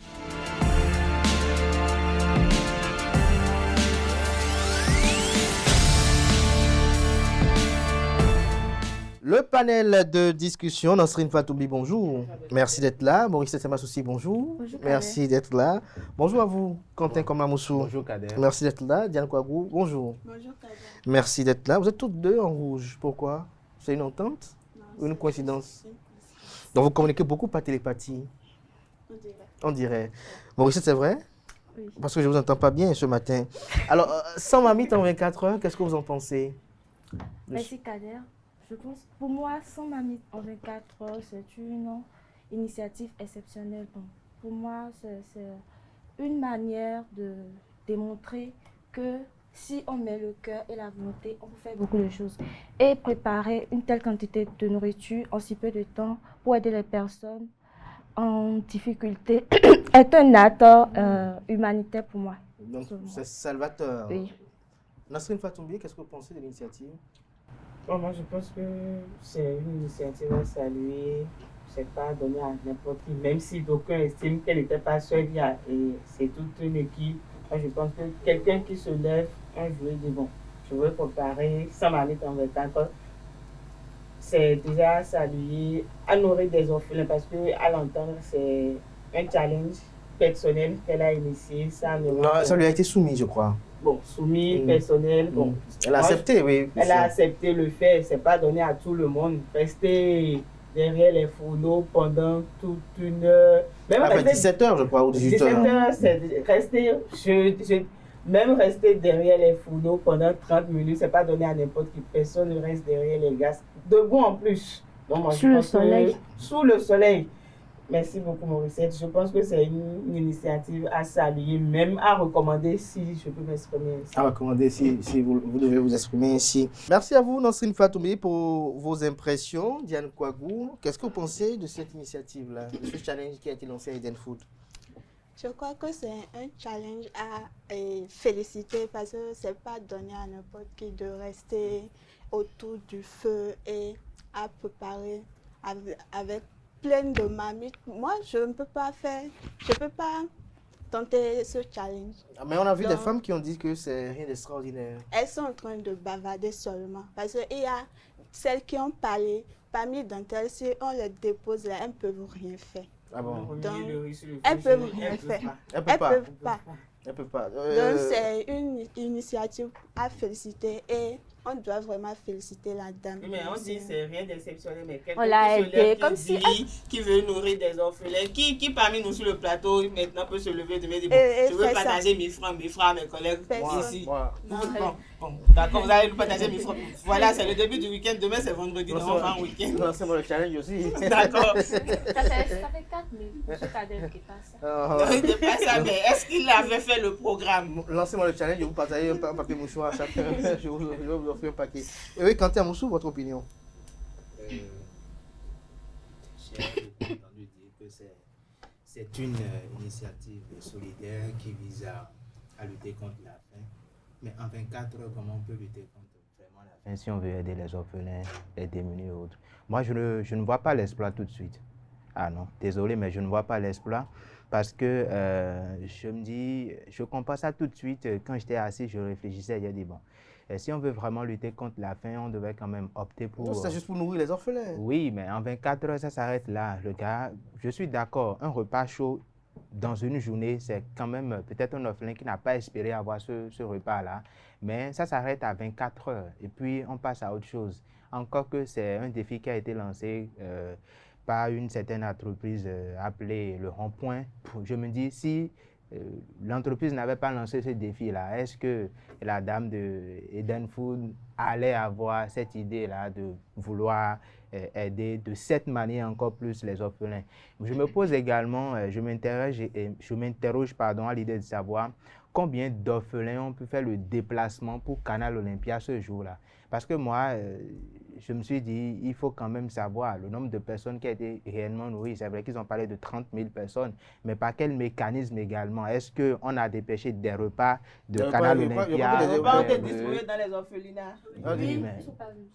Le panel de discussion, Nasrine Fatoubi, bonjour. Merci d'être là. Maurice Semas aussi, bonjour. Bonjour. Merci d'être là. Bonjour à vous, Quentin Komamoussou. Bonjour Kader. Merci d'être là. Diane Kouagou, bonjour. Bonjour Kader. Merci d'être là. Vous êtes toutes deux en rouge. Pourquoi? C'est une entente ou une coïncidence? Donc vous communiquez beaucoup par télépathie? On dirait. Maurice, c'est vrai? Oui. Parce que je ne vous entends pas bien ce matin. Alors, sans mamite en 24 heures, qu'est-ce que vous en pensez? Merci Kader. Je pense, pour moi, sans mamite en 24 heures, c'est une initiative exceptionnelle. Bon, pour moi, c'est une manière de démontrer que si on met le cœur et la volonté, on peut faire beaucoup de choses. Et préparer une telle quantité de nourriture en si peu de temps pour aider les personnes en difficulté est un acte humanitaire pour moi. Donc, c'est salvateur. Oui. Nasrine Fatoumbi, qu'est-ce que vous pensez de l'initiative? Bon, moi, je pense que c'est une initiative à saluer. C'est pas donné à n'importe qui, même si d'aucuns estiment qu'elle n'était pas seule. Et c'est toute une équipe. Moi, je pense que quelqu'un qui se lève un jour et dit bon, je veux préparer 100 mamite en 24 heures. C'est déjà à saluer, à nourrir des orphelins parce qu'à l'entendre, c'est un challenge personnel qu'elle a initié. Ça lui a été soumis, je crois. bon, soumis, personnel. Bon, elle a accepté, oui. Elle a accepté le fait, c'est pas donné à tout le monde. Rester derrière les fourneaux pendant toute une heure. Même après 17 heures, je crois, ou 18 heures. 17 heures, c'est rester, même rester derrière les fourneaux pendant 30 minutes, c'est pas donné à n'importe qui. Personne ne reste derrière les gaz. Debout en plus. Donc, moi, sous le soleil. Sous le soleil. Merci beaucoup, Morissette. Je pense que c'est une initiative à saluer, même à recommander, si je peux m'exprimer ainsi. À recommander si vous devez vous exprimer ainsi. Merci à vous, Nasrine Fatoumi, pour vos impressions. Diane Kouagou, qu'est-ce que vous pensez de cette initiative-là, de ce challenge qui a été lancé à Eden Food? Je crois que c'est un challenge à féliciter parce que ce n'est pas donné à n'importe qui de rester autour du feu et à préparer avec plein de marmites. Moi, je ne peux pas tenter ce challenge. Mais on a vu des femmes qui ont dit que c'est rien d'extraordinaire. Elles sont en train de bavarder seulement. Parce qu'il y a celles qui ont parlé, parmi d'entre elles, si on les dépose là, elles ne peuvent rien faire. Ah bon? Donc, elles ne peuvent rien faire. Elles ne peuvent pas. Elles peuvent pas. Donc, c'est une initiative à féliciter et on doit vraiment féliciter la dame. Mais on dit que c'est rien d'exceptionnel, mais on l'a aidé comme si qui veut nourrir des orphelins, qui parmi nous sur le plateau maintenant peut se lever de dire je veux partager mes francs à mes collègues ici. Bon, d'accord, vous allez nous partager mes francs. Voilà, c'est le début du week-end. Demain c'est vendredi, donc on va en week-end. Lancez-moi le challenge aussi. D'accord. Ça fait 4 000. Je Kadel qui passe. Non, il n'est pas ça, mais est-ce qu'il avait fait le programme? Lancez-moi le challenge, je vous partage un papier mouchoir à chacun. Je vais vous offrir un paquet. Et oui, Quentin Moussou, votre opinion? J'ai entendu dire que c'est une initiative solidaire qui vise à lutter contre la faim. Mais en 24 heures, comment on peut lutter contre vraiment la faim si on veut aider les orphelins, les démunis et autres? Moi, je ne vois pas l'exploit tout de suite. Ah non, désolé, mais je ne vois pas l'exploit parce que je me dis, je compare ça tout de suite. Quand j'étais assis, je réfléchissais, j'ai dit, bon, si on veut vraiment lutter contre la faim, on devait quand même opter pour... C'est juste pour nourrir les orphelins. Oui, mais en 24 heures, ça s'arrête là. Le gars, je suis d'accord, un repas chaud dans une journée, c'est quand même peut-être un orphelin qui n'a pas espéré avoir ce repas-là. Mais ça s'arrête à 24 heures et puis on passe à autre chose. Encore que c'est un défi qui a été lancé par une certaine entreprise appelée Le Rond-Point. Je me dis, si l'entreprise n'avait pas lancé ce défi-là, est-ce que la dame de Eden Food allait avoir cette idée-là de vouloir aider de cette manière encore plus les orphelins? Je me pose également, je m'interroge à l'idée de savoir combien d'orphelins ont pu faire le déplacement pour Canal Olympia ce jour-là. Parce que moi, je me suis dit, il faut quand même savoir le nombre de personnes qui ont été réellement nourries. C'est vrai qu'ils ont parlé de 30 000 personnes, mais par quel mécanisme également? Est-ce qu'on a dépêché des repas de Canal Olympia? Les repas ont été distribués dans les orphelinats. Oui,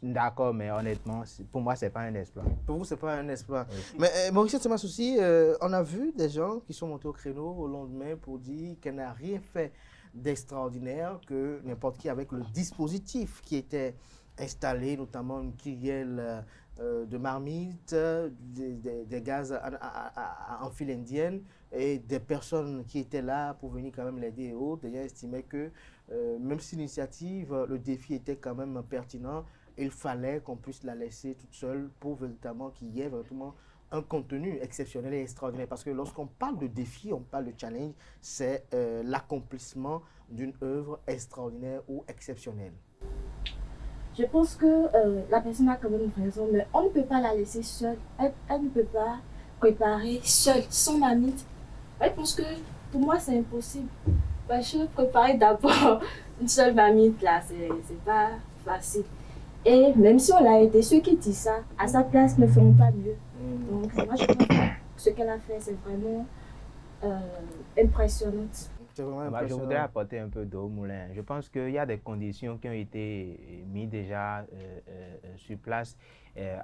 d'accord, mais honnêtement, pour moi, ce n'est pas un exploit. Pour vous, ce n'est pas un exploit. Oui. Mais Maurice Tsemassoussi, on a vu des gens qui sont montés au créneau au lendemain pour dire qu'elle n'a rien fait d'extraordinaire, que n'importe qui avec le dispositif qui était installé, notamment une kyrielle de marmites, des gaz en file indienne et des personnes qui étaient là pour venir quand même l'aider et autres, d'ailleurs estimaient que même si l'initiative, le défi était quand même pertinent, il fallait qu'on puisse la laisser toute seule pour véritablement qu'il y ait véritablement un contenu exceptionnel et extraordinaire. Parce que lorsqu'on parle de défi, on parle de challenge, c'est l'accomplissement d'une œuvre extraordinaire ou exceptionnelle. Je pense que la personne a quand même raison, mais on ne peut pas la laisser seule. Elle ne peut pas préparer seule, sans marmite. Je pense que pour moi, c'est impossible. Je vais préparer d'abord une seule marmite, là, c'est pas facile. Et même si on l'a aidé, ceux qui disent ça, à sa place, ne feront pas mieux. Donc, moi, je pense que ce qu'elle a fait, c'est vraiment impressionnant. Je voudrais apporter un peu d'eau au moulin. Je pense qu'il y a des conditions qui ont été mises déjà sur place.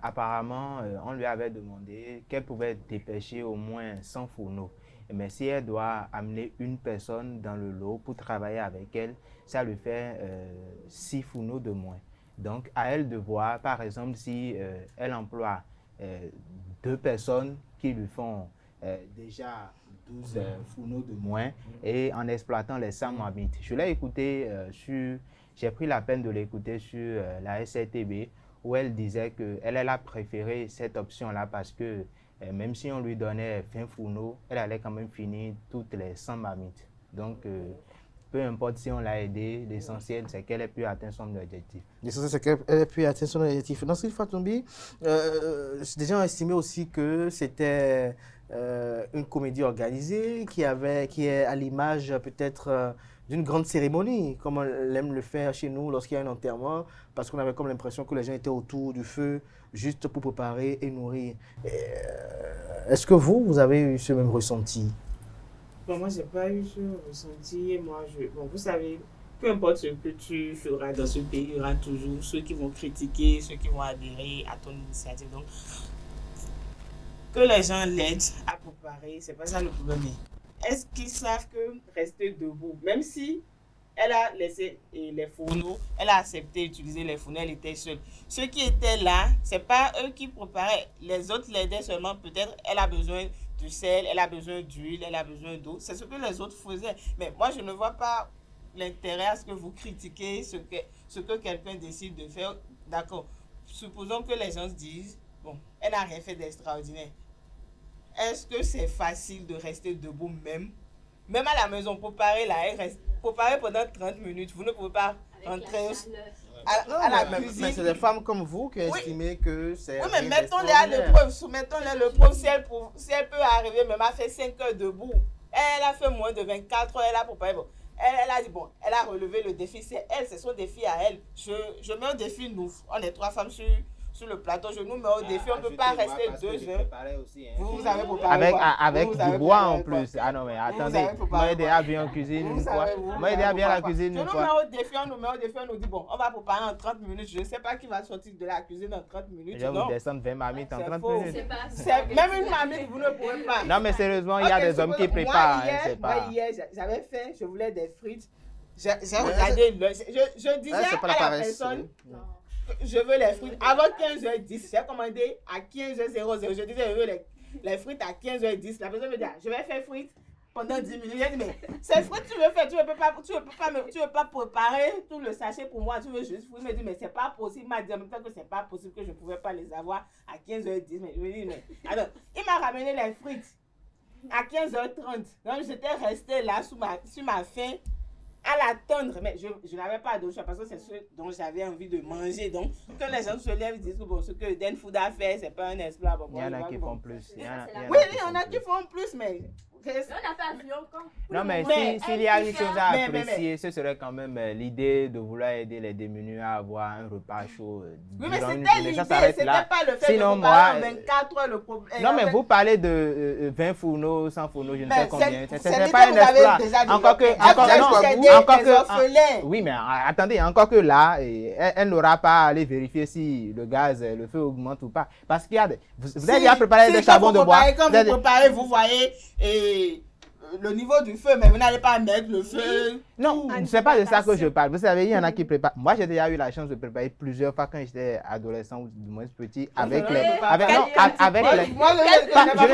Apparemment, on lui avait demandé qu'elle pouvait dépêcher au moins 100 fourneaux. Mais si elle doit amener une personne dans le lot pour travailler avec elle, ça lui fait 6 fourneaux de moins. Donc, à elle de voir, par exemple, si elle emploie 2 personnes qui lui font déjà 12 fourneaux de moins et en exploitant les 100 marmites. Je l'ai écouté j'ai pris la peine de l'écouter sur la SRTB où elle disait qu'elle a préféré cette option-là parce que même si on lui donnait 20 fourneaux, elle allait quand même finir toutes les 100 marmites. Donc, peu importe si on l'a aidée, l'essentiel c'est qu'elle ait pu atteindre son objectif. L'essentiel c'est qu'elle ait pu atteindre son objectif. Dans ce Fatombi, des gens ont estimé aussi que c'était une comédie organisée qui est à l'image peut-être d'une grande cérémonie, comme on aime le faire chez nous lorsqu'il y a un enterrement, parce qu'on avait comme l'impression que les gens étaient autour du feu juste pour préparer et nourrir. Est-ce que vous avez eu ce même ressenti? Bon, moi, je n'ai pas eu ce ressenti. Et moi, bon, vous savez, peu importe ce que tu feras dans ce pays, il y aura toujours ceux qui vont critiquer, ceux qui vont adhérer à ton initiative. Donc, que les gens l'aident à préparer, c'est pas ça le problème. Est-ce qu'ils savent que rester debout, même si elle a laissé les fourneaux, elle a accepté d'utiliser les fourneaux, elle était seule. Ceux qui étaient là, c'est pas eux qui préparaient, les autres l'aidaient seulement. Peut-être elle a besoin du sel, elle a besoin d'huile, elle a besoin d'eau. C'est ce que les autres faisaient. Mais moi, je ne vois pas l'intérêt à ce que vous critiquez ce que quelqu'un décide de faire. D'accord. Supposons que les gens se disent, bon, elle n'a rien fait d'extraordinaire. Est-ce que c'est facile de rester debout même à la maison, préparer pendant 30 minutes, vous ne pouvez pas rentrer à la cuisine. Mais c'est des femmes comme vous qui estimez que c'est... Oui, mais mettons-les à l'épreuve, soumettons-les l'épreuve si elle peut arriver même à faire 5 heures debout. Elle a fait moins de 24 heures, elle a préparé. Bon, elle a dit, bon, elle a relevé le défi, c'est son défi à elle. Je mets au défi, nous, on est 3 femmes sur le plateau, je nous mets au défi, on ne peut pas rester 2 heures. Vous avez préparé avec du bois en plus. Ah non, mais attendez, moi j'ai déjà vu en cuisine une fois. Moi j'ai déjà vu la cuisine une fois. On nous met au défi, on nous dit, bon, on va préparer en 30 minutes. Je ne sais pas qui va sortir de la cuisine en 30 minutes. Je vais vous descendre 20 marmites en 30 minutes. Même une marmite, vous ne pouvez pas. Non, mais sérieusement, il y a des hommes qui préparent. Moi, hier, j'avais faim, je voulais des frites. J'ai regardé, je disais à la personne... Je veux les frites. Avant 15h10, j'ai commandé à 15h00. Je disais, je veux les frites à 15h10. La personne me dit, je vais faire frites pendant 10 minutes. J'ai dit, mais ces frites, tu veux faire, tu veux pas préparer tout le sachet pour moi, tu veux juste frites. Il me dit, mais c'est pas possible. Il m'a dit en même temps que c'est pas possible, que je ne pouvais pas les avoir à 15h10. Mais je me dis, mais alors, il m'a ramené les frites à 15h30. Donc, j'étais restée là sur ma faim, à l'attendre, mais je n'avais pas d'autre choix parce que c'est ce dont j'avais envie de manger. Donc, que les gens se lèvent et disent que bon, ce que Den Food a fait, c'est pas un exploit. Bon, il y en a qui font plus. Oui, il y en a qui font plus, mais... On n'a pas vu encore. Non, mais s'il y a une chose à apprécier, ce serait quand même l'idée de vouloir aider les démunis à avoir un repas chaud. Oui, mais c'était l'idée, c'était pas le fait de préparer 24 heures le problème. Non, mais vous parlez de 20 fourneaux, 100 fourneaux, je ne sais combien. Ce n'est pas un exploit. Encore que... Oui, mais attendez, encore que là, elle n'aura pas à aller vérifier si le gaz, le feu augmente ou pas. Parce qu'il y a des... Vous avez déjà préparé des charbons de bois. Quand vous préparez, vous voyez... le niveau du feu, mais vous n'allez pas mettre le feu. Non, ce n'est pas de ça que je parle. Vous savez, il y en a qui préparent. Moi, j'ai déjà eu la chance de préparer plusieurs fois quand j'étais adolescent ou du moins petit avec les. Je ne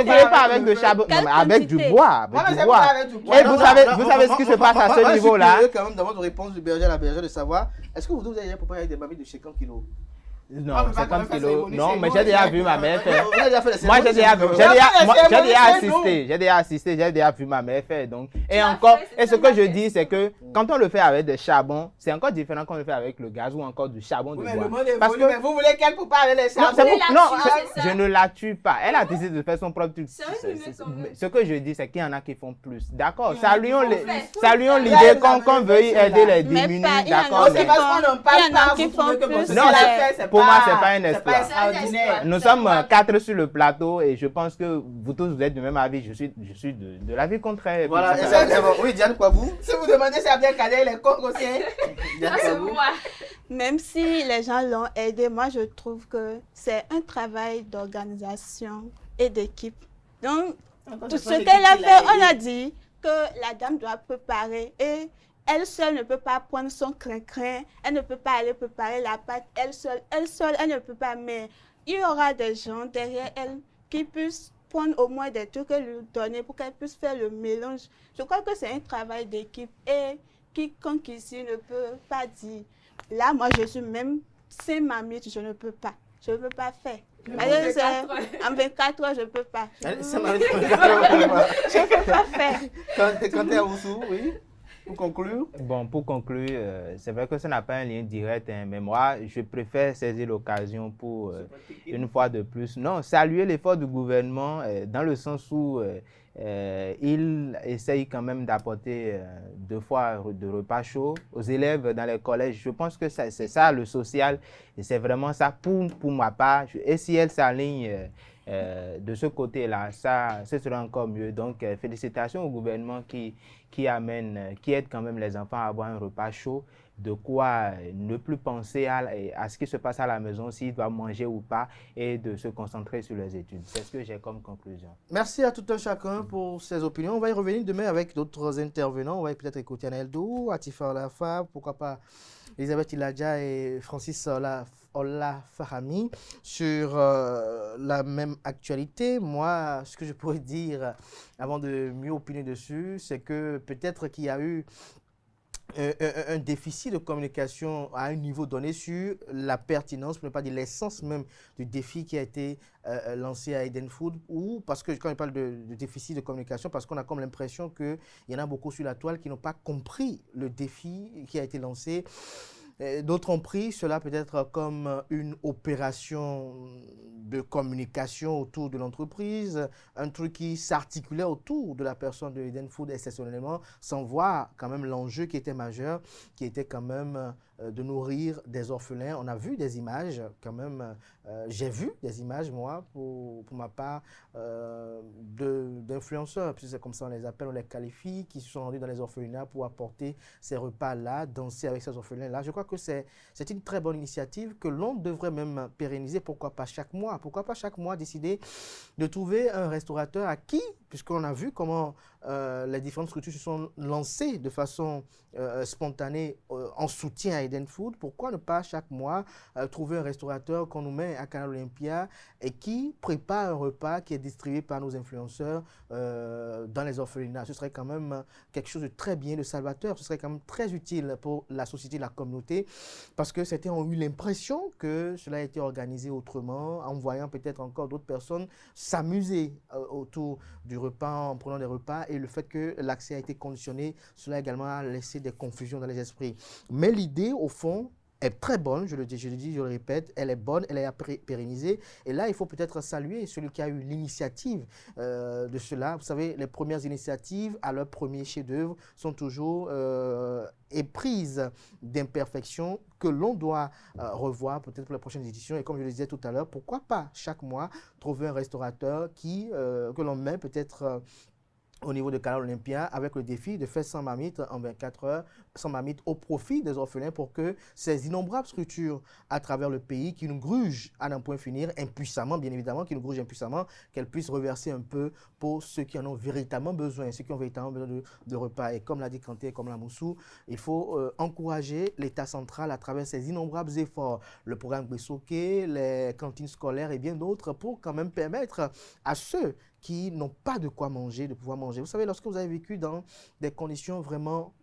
dirais pas avec le charbon, non, mais avec du bois. Et vous savez ce qui se passe à ce niveau-là. Je suis quand même dans votre réponse du berger à la bergère de savoir, est-ce que vous avez déjà préparé avec des marmites de 50 kilos? Non, 50 kilos. Non, mais j'ai déjà vu ma mère faire. Moi, j'ai déjà assisté, j'ai déjà vu ma mère faire. Donc, et encore, et ce que je dis, c'est que quand on le fait avec des charbons, c'est encore différent quand on le fait avec le gaz ou encore du charbon de bois. Parce que vous voulez qu'elle prépare les charbons? Non, je ne la tue pas. Elle a décidé de faire son propre truc. Ce que je dis, c'est qu'il y en a qui font plus. D'accord, saluons l'idée qu'on veuille aider les démunis. D'accord. Il y en a qui font plus. Pour moi, ce n'est pas un exploit. Nous sommes 4 sur le plateau et je pense que vous tous, vous êtes du même avis. Je suis de l'avis contraire. Voilà. Oui, Diane, quoi vous? Si vous demandez si Abdel Kader, il est contre aussi. Même si les gens l'ont aidé, moi, je trouve que c'est un travail d'organisation et d'équipe. Donc, tout ce qu'elle a fait, on a dit que la dame doit préparer et elle seule ne peut pas prendre son crin-crin, elle ne peut pas aller préparer la pâte, elle seule, elle ne peut pas, mais il y aura des gens derrière elle qui puissent prendre au moins des trucs et lui donner pour qu'elle puisse faire le mélange. Je crois que c'est un travail d'équipe et quiconque ici ne peut pas dire. Là, moi, je suis même 5 mamie, je ne peux pas. Je ne peux pas faire. En 24 heures, je ne peux pas. Je ne peux pas faire. Quand tu es à Oussou, oui. Pour conclure? Bon, pour conclure, c'est vrai que ça n'a pas un lien direct, hein, mais moi, je préfère saisir l'occasion pour, une fois de plus, non, saluer l'effort du gouvernement dans le sens où il essaye quand même d'apporter 2 fois de repas chauds aux élèves dans les collèges. Je pense que c'est ça le social et c'est vraiment ça pour ma part. Et si elle s'aligne de ce côté-là, ce sera encore mieux. Donc, félicitations au gouvernement qui aide quand même les enfants à avoir un repas chaud, de quoi ne plus penser à ce qui se passe à la maison, s'ils doivent manger ou pas, et de se concentrer sur les études. C'est ce que j'ai comme conclusion. Merci à tout un chacun pour ses opinions. On va y revenir demain avec d'autres intervenants. On va peut-être écouter Anaël Dou, Atifa Olafa, pourquoi pas Elisabeth Iladja et Francis Ola Fahami sur la même actualité. Moi, ce que je pourrais dire avant de mieux opiner dessus, c'est que peut-être qu'il y a eu un déficit de communication à un niveau donné sur la pertinence, pour ne pas dire l'essence même du défi qui a été lancé à Eden Food, ou parce que quand on parle de déficit de communication, parce qu'on a comme l'impression qu'il y en a beaucoup sur la toile qui n'ont pas compris le défi qui a été lancé. D'autres ont pris cela peut-être comme une opération de communication autour de l'entreprise, un truc qui s'articulait autour de la personne de Eden Food exceptionnellement, sans voir quand même l'enjeu qui était majeur, qui était quand même de nourrir des orphelins. On a vu des images quand même, j'ai vu des images moi pour ma part d'influenceurs, puisque c'est comme ça on les appelle, on les qualifie, qui se sont rendus dans les orphelinats pour apporter ces repas-là, danser avec ces orphelins-là. Je crois que c'est une très bonne initiative que l'on devrait même pérenniser, pourquoi pas chaque mois décider de trouver un restaurateur à qui, puisqu'on a vu comment les différentes structures se sont lancées de façon spontanée en soutien à Eden Food, pourquoi ne pas chaque mois trouver un restaurateur qu'on nous met à Canal Olympia et qui prépare un repas qui est distribué par nos influenceurs dans les orphelinats. Ce serait quand même quelque chose de très bien, de salvateur, ce serait quand même très utile pour la société, la communauté, parce que certains ont eu l'impression que cela a été organisé autrement, en voyant peut-être encore d'autres personnes s'amuser autour du repas, en prenant des repas, et le fait que l'accès a été conditionné, cela également a laissé des confusions dans les esprits. Mais l'idée, au fond, est très bonne, je le dis, je le répète, elle est bonne, elle est à pérenniser. Et là, il faut peut-être saluer celui qui a eu l'initiative de cela. Vous savez, les premières initiatives, à leur premier chef-d'œuvre, sont toujours éprises d'imperfections que l'on doit revoir peut-être pour les prochaines éditions. Et comme je le disais tout à l'heure, pourquoi pas chaque mois trouver un restaurateur que l'on met peut-être au niveau de Canal Olympia, avec le défi de faire 100 mamites en 24 heures, 100 mamites au profit des orphelins pour que ces innombrables structures à travers le pays qui nous grugent à n'en point finir, impuissamment, bien évidemment, qui nous grugent impuissamment, qu'elles puissent reverser un peu pour ceux qui en ont véritablement besoin, ceux qui ont véritablement besoin de repas. Et comme l'a dit Kanté, comme l'a Moussou, il faut encourager l'État central à travers ces innombrables efforts, le programme Bessoké, les cantines scolaires et bien d'autres, pour quand même permettre à ceux qui n'ont pas de quoi manger, de pouvoir manger. Vous savez, lorsque vous avez vécu dans des conditions vraiment...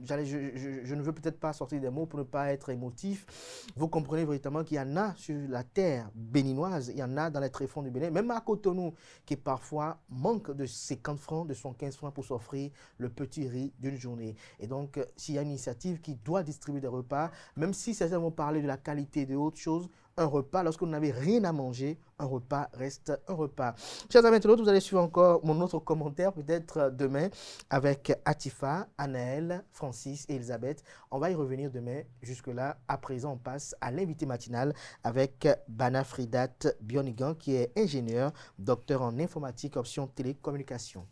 Je ne veux peut-être pas sortir des mots pour ne pas être émotif. Vous comprenez véritablement qu'il y en a sur la terre béninoise, il y en a dans les tréfonds du Bénin, même à Cotonou, qui parfois manque de 50 francs, de 115 francs pour s'offrir le petit riz d'une journée. Et donc, s'il y a une initiative qui doit distribuer des repas, même si certains vont parler de la qualité de autre chose, un repas, lorsque vous n'avez rien à manger, un repas reste un repas. Chers amis internautes, vous allez suivre encore mon autre commentaire, peut-être demain, avec Atifa, Anaël, Francis et Elisabeth. On va y revenir demain. Jusque-là, à présent, on passe à l'invité matinal avec Bana Fridat Bionigan, qui est ingénieur, docteur en informatique, option télécommunication.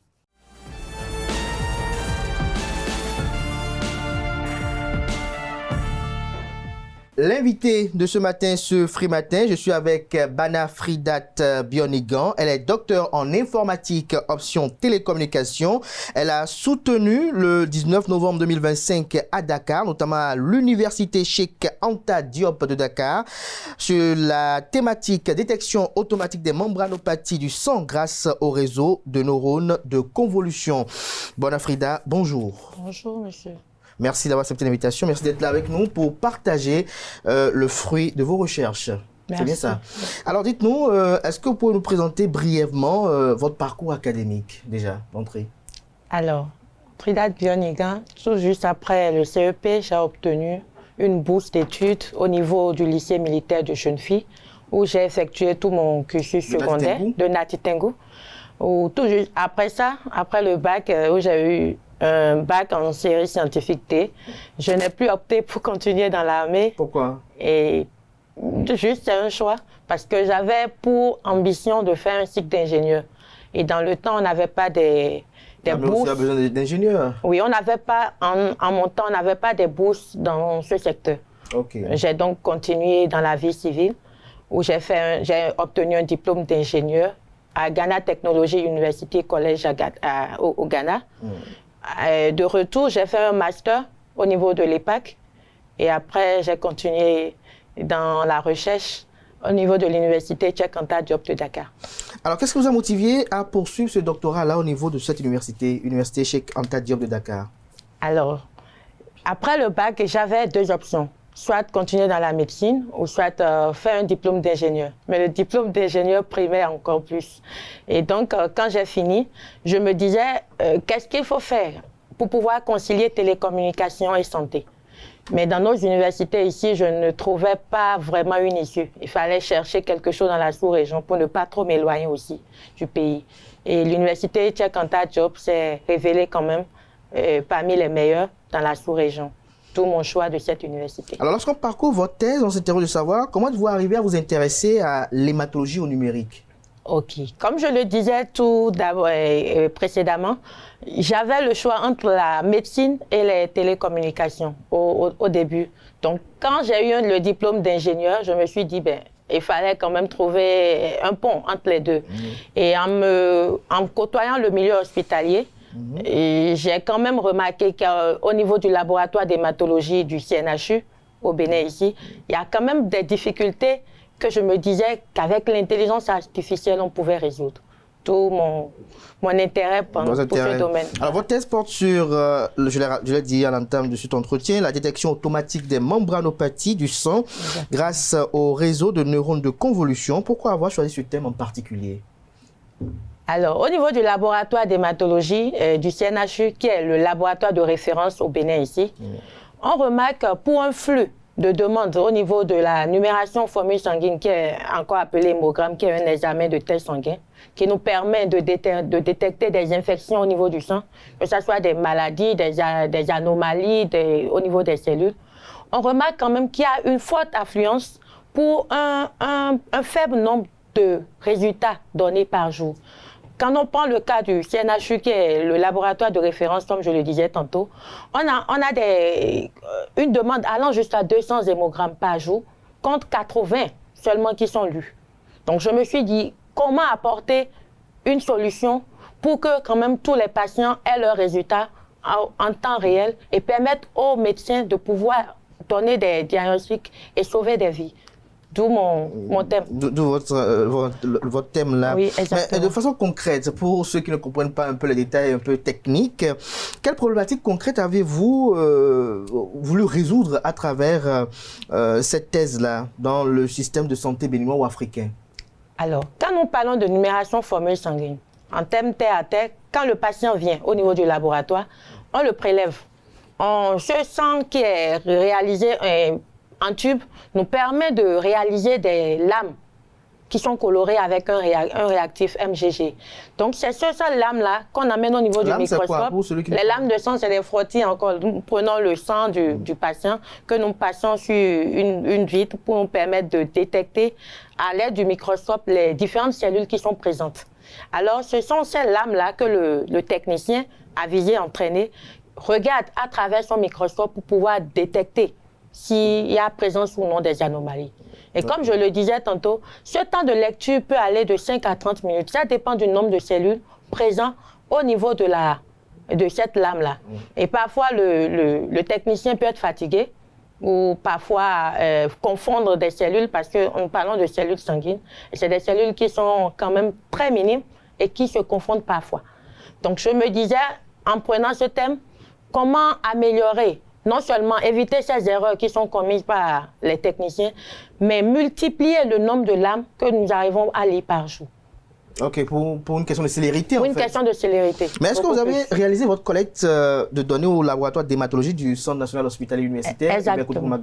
L'invité de ce matin, ce Free Matin, je suis avec Bana Fridat Bionigan. Elle est docteure en informatique, option télécommunication. Elle a soutenu le 19 novembre 2025 à Dakar, notamment à l'université Cheikh Anta Diop de Dakar, sur la thématique détection automatique des membranopathies du sang grâce au réseau de neurones de convolution. Bana Fridat, bonjour. Bonjour, monsieur. Merci d'avoir accepté l'invitation. Merci d'être là avec nous pour partager le fruit de vos recherches. C'est bien ça. Alors, dites-nous, est-ce que vous pouvez nous présenter brièvement votre parcours académique, déjà, d'entrée? Alors, Fridat Bionigan, tout juste après le CEP, j'ai obtenu une bourse d'études au niveau du lycée militaire de jeunes filles, où j'ai effectué tout mon cursus secondaire de Nati Tengu. Tout juste après ça, après le bac, où j'ai eu un bac en série scientifique T. Je n'ai plus opté pour continuer dans l'armée. Pourquoi? Et juste c'est un choix, parce que j'avais pour ambition de faire un cycle d'ingénieur. Et dans le temps, on n'avait pas des bourses. On a besoin d'ingénieurs? Oui, on n'avait pas, en mon temps, on n'avait pas des bourses dans ce secteur. Okay. J'ai donc continué dans la vie civile, où j'ai obtenu un diplôme d'ingénieur à Ghana Technology University College au Ghana. De retour, j'ai fait un master au niveau de l'EPAC et après, j'ai continué dans la recherche au niveau de l'université Cheikh Anta Diop de Dakar. Alors, qu'est-ce que vous a motivé à poursuivre ce doctorat-là au niveau de cette université Cheikh Anta Diop de Dakar? Alors, après le bac, j'avais deux options. Soit continuer dans la médecine ou soit faire un diplôme d'ingénieur. Mais le diplôme d'ingénieur primait encore plus. Et donc, quand j'ai fini, je me disais, qu'est-ce qu'il faut faire pour pouvoir concilier télécommunication et santé? Mais dans nos universités ici, je ne trouvais pas vraiment une issue. Il fallait chercher quelque chose dans la sous-région pour ne pas trop m'éloigner aussi du pays. Et l'université Cheikh Anta Diop s'est révélée quand même parmi les meilleures dans la sous-région. Tout mon choix de cette université. Alors, lorsqu'on parcourt votre thèse, on s'interroge de savoir comment vous arrivez à vous intéresser à l'hématologie au numérique. Ok. Comme je le disais tout d'abord précédemment, j'avais le choix entre la médecine et les télécommunications au début. Donc, quand j'ai eu le diplôme d'ingénieur, je me suis dit, il fallait quand même trouver un pont entre les deux. Et en côtoyant le milieu hospitalier, j'ai quand même remarqué qu'au niveau du laboratoire d'hématologie du CNHU, au Bénin ici, il y a quand même des difficultés que je me disais qu'avec l'intelligence artificielle, on pouvait résoudre. Tout mon intérêt pour ce domaine. Alors, votre thèse porte sur, je l'ai dit à l'entame de cet entretien, la détection automatique des membranopathies du sang grâce au réseau de neurones de convolution. Pourquoi avoir choisi ce thème en particulier? Alors, au niveau du laboratoire d'hématologie du CNHU, qui est le laboratoire de référence au Bénin ici, on remarque pour un flux de demandes au niveau de la numération formule sanguine, qui est encore appelé hémogramme, qui est un examen de test sanguin, qui nous permet de détecter des infections au niveau du sang, que ce soit des maladies, des anomalies au niveau des cellules. On remarque quand même qu'il y a une forte affluence pour un faible nombre de résultats donnés par jour. Quand on prend le cas du CNHU, qui est le laboratoire de référence, comme je le disais tantôt, on a une demande allant jusqu'à 200 hémogrammes par jour, contre 80 seulement qui sont lus. Donc je me suis dit, comment apporter une solution pour que quand même tous les patients aient leurs résultats en temps réel et permettre aux médecins de pouvoir donner des diagnostics et sauver des vies. D'où mon thème. D'où votre thème là. Oui, exactement. Mais de façon concrète, pour ceux qui ne comprennent pas un peu les détails un peu techniques, quelle problématique concrète avez-vous voulu résoudre à travers cette thèse-là dans le système de santé béninois ou africain? Alors, quand nous parlons de numération formule sanguine, en termes terre à terre, quand le patient vient au niveau du laboratoire, on le prélève. Ce sang qui est réalisé en tube nous permet de réaliser des lames qui sont colorées avec un réactif MGG. Donc, c'est ces lames-là qu'on amène au niveau du microscope. Les lames de sang, c'est des frottis encore. Nous prenons le sang du patient que nous passons sur une vitre pour nous permettre de détecter à l'aide du microscope les différentes cellules qui sont présentes. Alors, ce sont ces lames-là que le technicien, avisé, entraîné, regarde à travers son microscope pour pouvoir détecter s'il y a présence ou non des anomalies. Et comme je le disais tantôt, ce temps de lecture peut aller de 5 à 30 minutes. Ça dépend du nombre de cellules présentes au niveau de cette lame-là. Et parfois, le technicien peut être fatigué ou parfois confondre des cellules parce que nous parlons de cellules sanguines. Et c'est des cellules qui sont quand même très minimes et qui se confondent parfois. Donc, je me disais, en prenant ce thème, comment améliorer, non seulement éviter ces erreurs qui sont commises par les techniciens, mais multiplier le nombre de lames que nous arrivons à lire par jour. Ok, pour une question de célérité, Pour une question de célérité. Mais est-ce que vous avez réalisé votre collecte de données au laboratoire d'hématologie du Centre national hospitalier universitaire Exactement.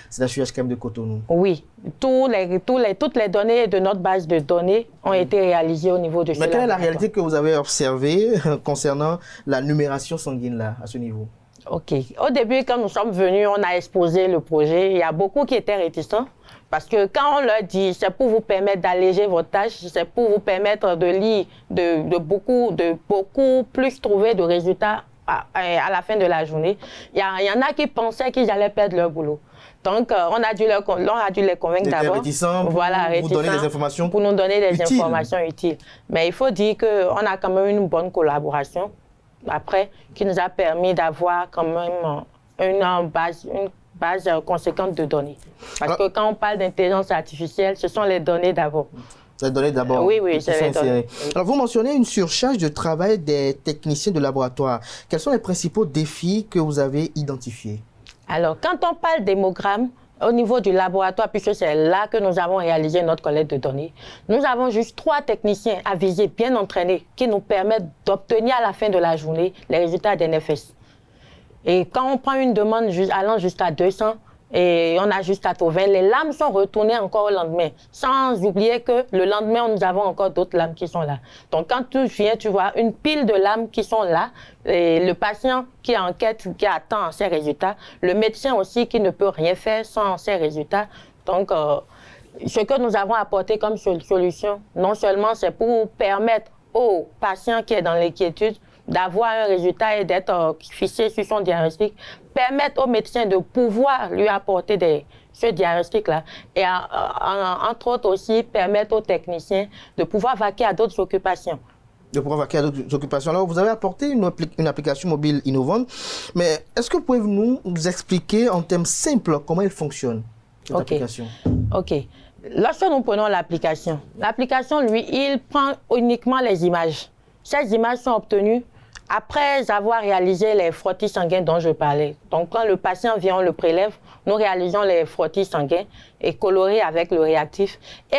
C'est la CHKM de Cotonou? Oui, toutes les données de notre base de données ont été réalisées au niveau de ce laboratoire. Mais quelle est la réalité que vous avez observée concernant la numération sanguine là, à ce niveau? Ok. Au début, quand nous sommes venus, on a exposé le projet. Il y a beaucoup qui étaient réticents. Parce que quand on leur dit, c'est pour vous permettre d'alléger votre tâche, c'est pour vous permettre de lire, de beaucoup plus trouver de résultats à la fin de la journée, il y en a qui pensaient qu'ils allaient perdre leur boulot. Donc, on a dû les convaincre d'abord. Voilà, vous donner des informations pour nous donner des utiles. informations utiles. Mais il faut dire qu'on a quand même une bonne collaboration après qui nous a permis d'avoir quand même une base conséquente de données. Parce que quand on parle d'intelligence artificielle, ce sont les données d'abord. Les données d'abord. Oui, c'est les données. Alors, vous mentionnez une surcharge de travail des techniciens de laboratoire. Quels sont les principaux défis que vous avez identifiés? Alors, quand on parle d'hémogramme, au niveau du laboratoire, puisque c'est là que nous avons réalisé notre collecte de données, nous avons juste 3 techniciens avisés, bien entraînés, qui nous permettent d'obtenir à la fin de la journée les résultats d'NFS. Et quand on prend une demande allant jusqu'à 200 et on a jusqu'à 20, les lames sont retournées encore au lendemain. Sans oublier que le lendemain, nous avons encore d'autres lames qui sont là. Donc quand tu viens, tu vois une pile de lames qui sont là. Et le patient qui enquête, qui attend ses résultats. Le médecin aussi qui ne peut rien faire sans ses résultats. Donc ce que nous avons apporté comme solution, non seulement c'est pour permettre au patient qui est dans l'inquiétude d'avoir un résultat et d'être fixé sur son diagnostic, permettre au médecin de pouvoir lui apporter ce diagnostic-là et entre autres aussi permettre aux techniciens de pouvoir vaquer à d'autres occupations. De pouvoir vaquer à d'autres occupations. Alors, vous avez apporté une application mobile innovante, mais est-ce que vous pouvez nous expliquer en termes simples comment elle fonctionne, cette application? Ok. Lorsque nous prenons l'application, lui, il prend uniquement les images. Ces images sont obtenues après avoir réalisé les frottis sanguins dont je parlais. Donc, quand le patient vient, on le prélève, nous réalisons les frottis sanguins et colorés avec le réactif. Et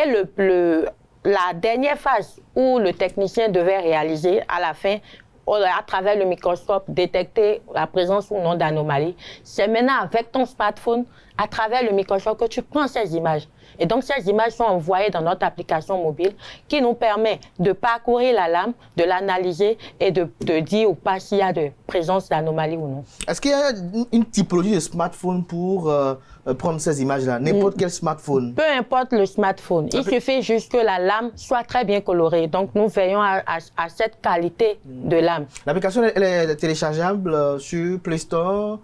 la dernière phase où le technicien devait réaliser à la fin, à travers le microscope, détecter la présence ou non d'anomalies, c'est maintenant avec ton smartphone, à travers le microscope, que tu prends ces images. Et donc, ces images sont envoyées dans notre application mobile qui nous permet de parcourir la lame, de l'analyser et de dire ou pas s'il y a de présence d'anomalies ou non. Est-ce qu'il y a une typologie de smartphone pour prendre ces images-là? N'importe quel smartphone? Peu importe le smartphone. Il suffit juste que la lame soit très bien colorée. Donc, nous veillons à cette qualité de lame. L'application, elle est téléchargeable sur Play Store,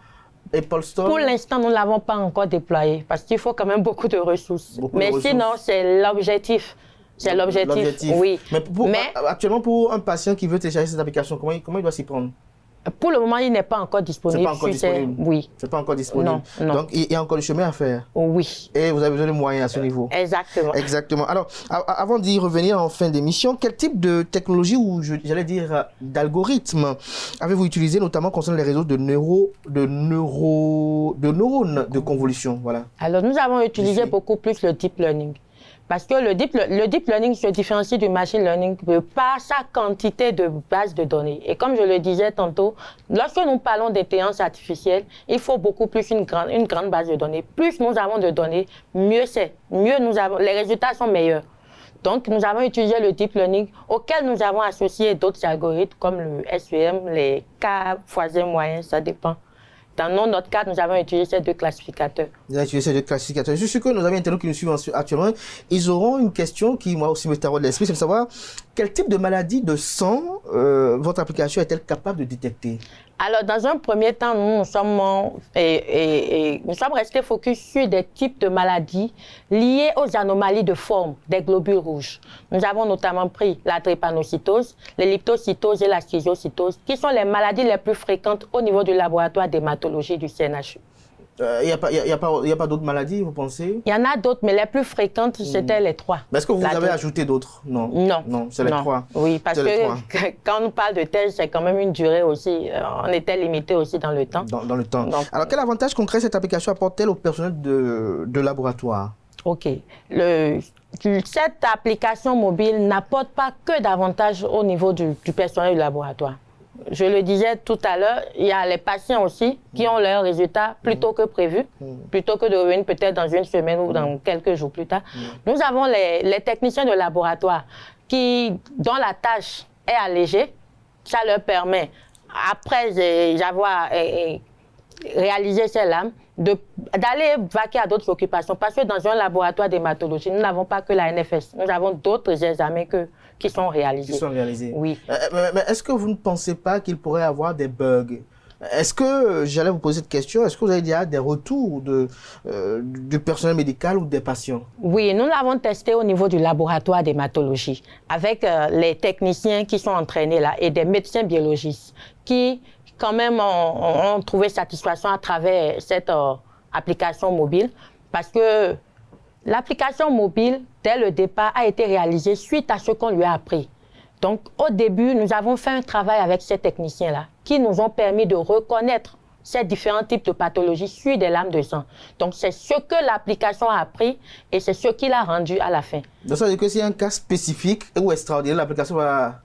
Apple Store? Pour l'instant, nous ne l'avons pas encore déployé parce qu'il faut quand même beaucoup de ressources. Sinon, c'est l'objectif. C'est l'objectif, oui. Mais actuellement, pour un patient qui veut télécharger cette application, comment il doit s'y prendre? Pour le moment, il n'est pas encore disponible. C'est pas encore disponible? Oui. C'est pas encore disponible? Non. Donc, il y a encore du chemin à faire? Oui. Et vous avez besoin de moyens à ce niveau? Exactement. Exactement. Alors, avant d'y revenir en fin d'émission, quel type de technologie ou, j'allais dire, d'algorithme avez-vous utilisé, notamment concernant les réseaux de neurones de convolution? Voilà. Alors, nous avons utilisé beaucoup plus le deep learning. Parce que le deep learning se différencie du machine learning par sa quantité de bases de données. Et comme je le disais tantôt, lorsque nous parlons d'intelligence artificielle, il faut beaucoup plus une grande base de données. Plus nous avons de données, mieux c'est. Les résultats sont meilleurs. Donc, nous avons utilisé le deep learning auquel nous avons associé d'autres algorithmes comme le SVM, les K×1 moyen, ça dépend. Dans notre cas, nous avons utilisé ces 2 classificateurs. Vous avez utilisé ces 2 classificateurs. Je suis sûr que nos amis internautes qui nous suivent actuellement, ils auront une question qui, moi aussi, me taraude l'esprit, c'est de savoir quel type de maladie de sang votre application est-elle capable de détecter? Alors, dans un premier temps, nous sommes restés focus sur des types de maladies liées aux anomalies de forme des globules rouges. Nous avons notamment pris la drépanocytose, l'elliptocytose et la schizocytose, qui sont les maladies les plus fréquentes au niveau du laboratoire d'hématologie du CNHU. Il n'y a pas d'autres maladies, vous pensez? Il y en a d'autres, mais les plus fréquentes, c'était les 3. Est-ce que vous avez ajouté d'autres? Non. Non, c'est les 3. Oui, parce que quand on parle de thèse, c'est quand même une durée aussi. On était limité aussi dans le temps. Dans le temps. Donc, alors, quel avantage concret cette application apporte-t-elle au personnel de laboratoire? OK. Cette application mobile n'apporte pas que d'avantages au niveau du personnel du laboratoire. Je le disais tout à l'heure, il y a les patients aussi qui ont leurs résultats plus tôt que prévu, plutôt que de revenir peut-être dans une semaine ou dans quelques jours plus tard. Nous avons les techniciens de laboratoire dont la tâche est allégée. Ça leur permet, après avoir réalisé ces lames, d'aller vaquer à d'autres occupations. Parce que dans un laboratoire d'hématologie, nous n'avons pas que la NFS. Nous avons d'autres examens qui sont réalisés. Oui. Mais est-ce que vous ne pensez pas qu'il pourrait y avoir des bugs? Est-ce que, j'allais vous poser cette question, est-ce que vous avez déjà des retours du personnel médical ou des patients? Oui, nous l'avons testé au niveau du laboratoire d'hématologie avec les techniciens qui sont entraînés là et des médecins biologistes qui, quand même, ont trouvé satisfaction à travers cette application mobile parce que l'application mobile, dès le départ, a été réalisée suite à ce qu'on lui a appris. Donc, au début, nous avons fait un travail avec ces techniciens-là qui nous ont permis de reconnaître ces différents types de pathologies sur des lames de sang. Donc, c'est ce que l'application a appris et c'est ce qu'il a rendu à la fin. Donc, ça veut dire que s'il y a un cas spécifique ou extraordinaire, l'application va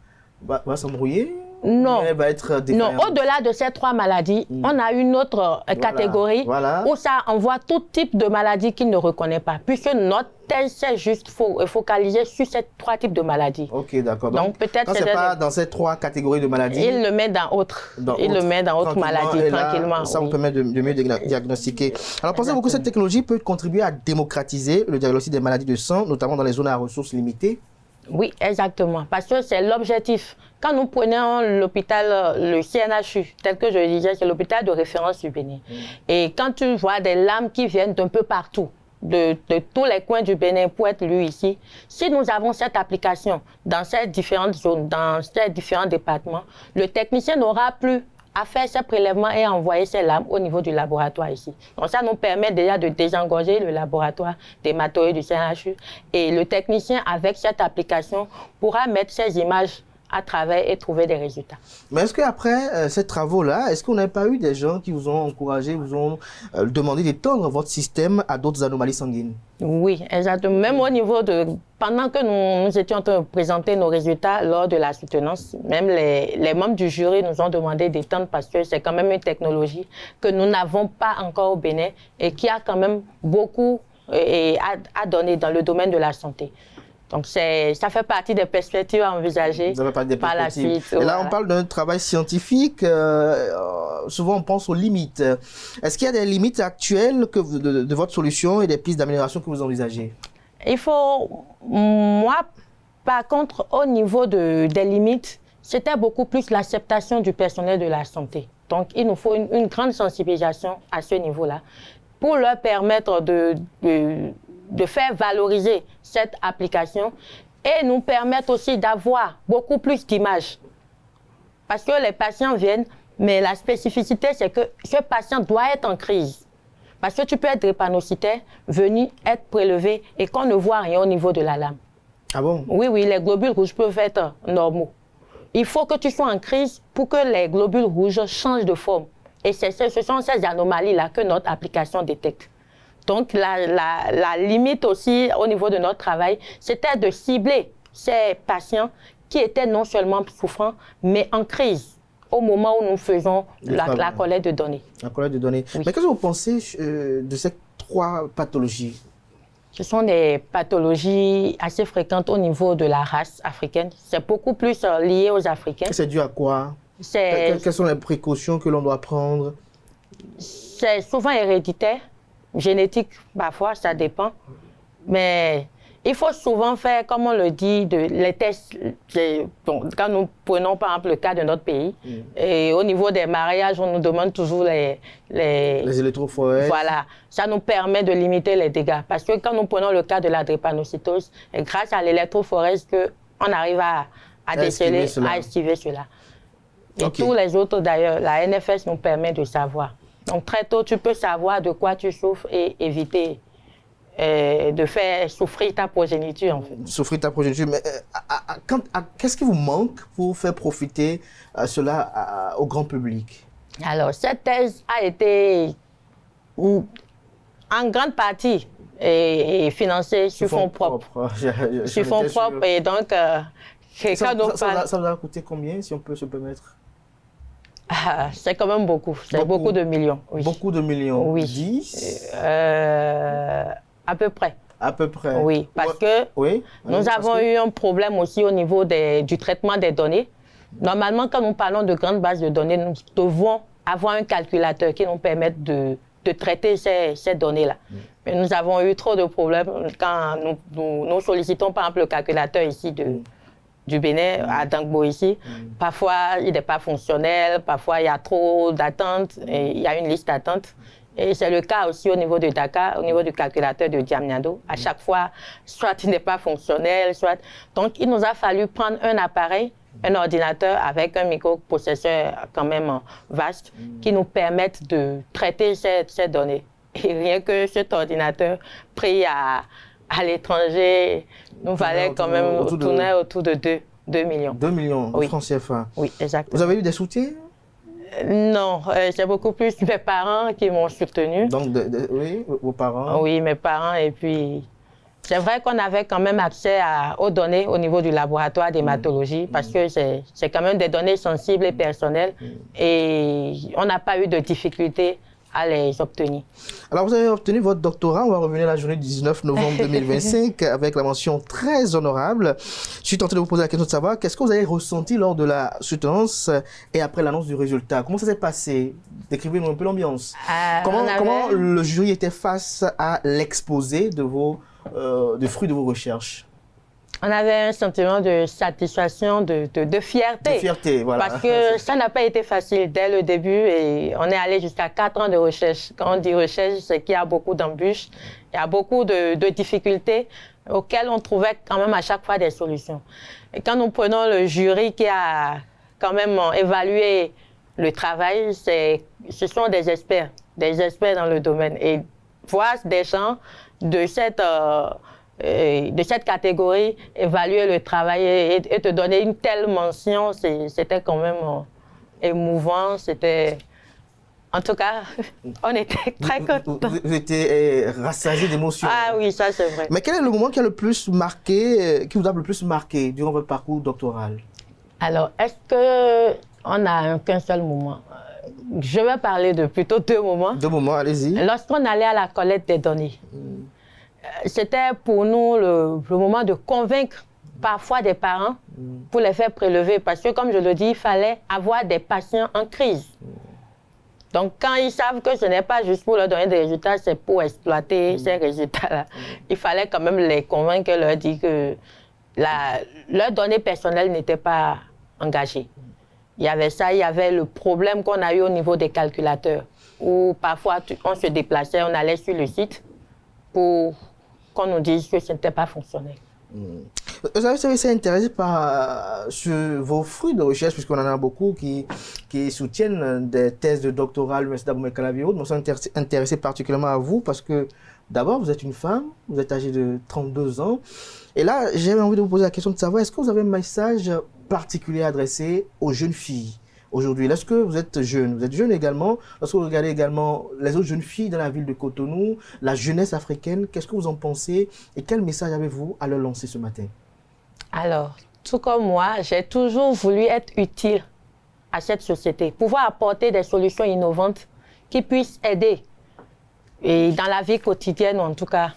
s'embrouiller? Non, au-delà de ces 3 maladies, on a une autre catégorie où ça envoie tout type de maladies qu'il ne reconnaît pas, puisque notre thèse c'est juste focaliser sur ces 3 types de maladies. Ok, d'accord. Donc peut-être quand c'est pas dans ces 3 catégories de maladies, il le met dans autres. Le met dans autres maladies tranquillement. Ça vous permet de mieux diagnostiquer. Alors pensez-vous que cette technologie peut contribuer à démocratiser le diagnostic des maladies de sang, notamment dans les zones à ressources limitées? Oui, exactement, parce que c'est l'objectif. Quand nous prenons l'hôpital, le CNHU, tel que je le disais, c'est l'hôpital de référence du Bénin. Et quand tu vois des lames qui viennent d'un peu partout, de tous les coins du Bénin pour être lues ici, si nous avons cette application dans ces différentes zones, dans ces différents départements, le technicien n'aura plus à faire ces prélèvements et à envoyer ces lames au niveau du laboratoire ici. Donc ça nous permet déjà de désengorger le laboratoire d'hématologie du CNHU. Et le technicien, avec cette application, pourra mettre ces images à travers et trouver des résultats. Mais est-ce qu'après ces travaux-là, est-ce qu'on n'a pas eu des gens qui vous ont encouragé, vous ont demandé d'étendre votre système à d'autres anomalies sanguines? Oui, exactement. Même au niveau de... Pendant que nous étions en train de présenter nos résultats lors de la soutenance, même les membres du jury nous ont demandé d'étendre parce que c'est quand même une technologie que nous n'avons pas encore au Bénin et qui a quand même beaucoup à donner dans le domaine de la santé. Donc, ça fait partie des perspectives à envisager par la suite. Et là, on parle d'un travail scientifique. Souvent, on pense aux limites. Est-ce qu'il y a des limites actuelles de votre solution et des pistes d'amélioration que vous envisagez? Moi, par contre, au niveau des limites, c'était beaucoup plus l'acceptation du personnel de la santé. Donc, il nous faut une grande sensibilisation à ce niveau-là pour leur permettre de faire valoriser cette application et nous permettre aussi d'avoir beaucoup plus d'images. Parce que les patients viennent, mais la spécificité, c'est que ce patient doit être en crise. Parce que tu peux être drépanocytaire, venir être prélevé et qu'on ne voit rien au niveau de la lame. Ah bon? Oui, les globules rouges peuvent être normaux. Il faut que tu sois en crise pour que les globules rouges changent de forme. Et ce sont ces anomalies-là que notre application détecte. Donc, la limite aussi au niveau de notre travail, c'était de cibler ces patients qui étaient non seulement souffrants, mais en crise au moment où nous faisons la collecte de données. La collecte de données. Oui. Mais qu'est-ce que vous pensez de ces 3 pathologies? Ce sont des pathologies assez fréquentes au niveau de la race africaine. C'est beaucoup plus lié aux Africains. C'est dû à quoi? Quelles sont les précautions que l'on doit prendre? C'est souvent héréditaire. Génétique, parfois, ça dépend. Mais il faut souvent faire, comme on le dit, les tests. Bon, quand nous prenons par exemple le cas de notre pays, et au niveau des mariages, on nous demande toujours les électrophoreses. Voilà, ça nous permet de limiter les dégâts. Parce que quand nous prenons le cas de la drépanocytose, grâce à l'électrophorèse qu'on arrive à déceler, à estiver cela. Et tous les autres, d'ailleurs, la NFS nous permet de savoir. Donc très tôt, tu peux savoir de quoi tu souffres et éviter de faire souffrir ta progéniture, en fait. Souffrir ta progéniture, mais qu'est-ce qui vous manque pour faire profiter cela au grand public? Alors, cette thèse a été en grande partie financée sur fonds propres. Sur fonds propres, et donc... ça vous a coûté combien, si on peut se permettre? C'est quand même beaucoup. C'est beaucoup de millions. Oui. Beaucoup de millions? Oui. 10 à peu près. À peu près? Oui, parce que nous avons eu un problème aussi au niveau du traitement des données. Normalement, quand nous parlons de grandes bases de données, nous devons avoir un calculateur qui nous permette de traiter ces données-là. Mais nous avons eu trop de problèmes quand nous sollicitons par exemple le calculateur ici du Bénin, à Dangbo ici. Parfois, il n'est pas fonctionnel, parfois il y a trop d'attentes, il y a une liste d'attente. Et c'est le cas aussi au niveau de Dakar, au niveau du calculateur de Diamniadio. À chaque fois, soit il n'est pas fonctionnel, soit... Donc, il nous a fallu prendre un appareil, un ordinateur avec un microprocesseur quand même vaste, qui nous permette de traiter ces données. Et rien que cet ordinateur pris à l'étranger, nous valait quand même tourner autour de 2 millions. 2 millions de francs CFA. Oui, exactement. Vous avez eu des soutiens? Non, c'est beaucoup plus mes parents qui m'ont soutenu. Donc, oui, vos parents? Oui, mes parents. Et puis, c'est vrai qu'on avait quand même accès aux données au niveau du laboratoire d'hématologie parce que c'est quand même des données sensibles et personnelles. Et on n'a pas eu de difficulté à les obtenir. Alors, vous avez obtenu votre doctorat. On va revenir à la journée du 19 novembre 2025 avec la mention très honorable. Je suis tenté de vous poser la question de savoir qu'est-ce que vous avez ressenti lors de la soutenance et après l'annonce du résultat. Comment ça s'est passé? Décrivez-nous un peu l'ambiance. Comment le jury était face à l'exposé des fruits de vos recherches? On avait un sentiment de satisfaction, de fierté. De fierté, voilà. Parce que ça n'a pas été facile dès le début et on est allé jusqu'à 4 ans de recherche. Quand on dit recherche, c'est qu'il y a beaucoup d'embûches, il y a beaucoup de difficultés auxquelles on trouvait quand même à chaque fois des solutions. Et quand nous prenons le jury qui a quand même évalué le travail, ce sont des experts dans le domaine. Et voir des gens de cette catégorie, évaluer le travail et te donner une telle mention, c'était quand même émouvant. C'était... En tout cas, on était très contents. Vous étiez rassasiés d'émotions. Ah oui, ça c'est vrai. Mais quel est le moment qui a le plus marqué, qui vous a le plus marqué durant votre parcours doctoral? Alors, est-ce qu'on n'a qu'un seul moment? Je vais parler de plutôt 2 moments. 2 moments, allez-y. Lorsqu'on allait à la collecte des données, c'était pour nous le moment de convaincre parfois des parents pour les faire prélever. Parce que, comme je le dis, il fallait avoir des patients en crise. Donc, quand ils savent que ce n'est pas juste pour leur donner des résultats, c'est pour exploiter ces résultats-là. Il fallait quand même les convaincre, leur dire que leurs données personnelles n'étaient pas engagées. Il y avait ça, il y avait le problème qu'on a eu au niveau des calculateurs, où parfois on se déplaçait, on allait sur le site pour qu'on nous dise que ce n'était pas fonctionnel. Vous avez été intéressé par vos fruits de recherche, puisqu'on en a beaucoup qui soutiennent des thèses de doctorat à l'Université d'Abomey Calavi. Nous sommes intéressés particulièrement à vous parce que d'abord, vous êtes une femme, vous êtes âgée de 32 ans. Et là, j'ai envie de vous poser la question de savoir, est-ce que vous avez un message particulier adressé aux jeunes filles aujourd'hui? Lorsque vous êtes jeune également, lorsque vous regardez également les autres jeunes filles dans la ville de Cotonou, la jeunesse africaine, qu'est-ce que vous en pensez et quel message avez-vous à leur lancer ce matin? Alors, tout comme moi, j'ai toujours voulu être utile à cette société, pouvoir apporter des solutions innovantes qui puissent aider, et dans la vie quotidienne, en tout cas,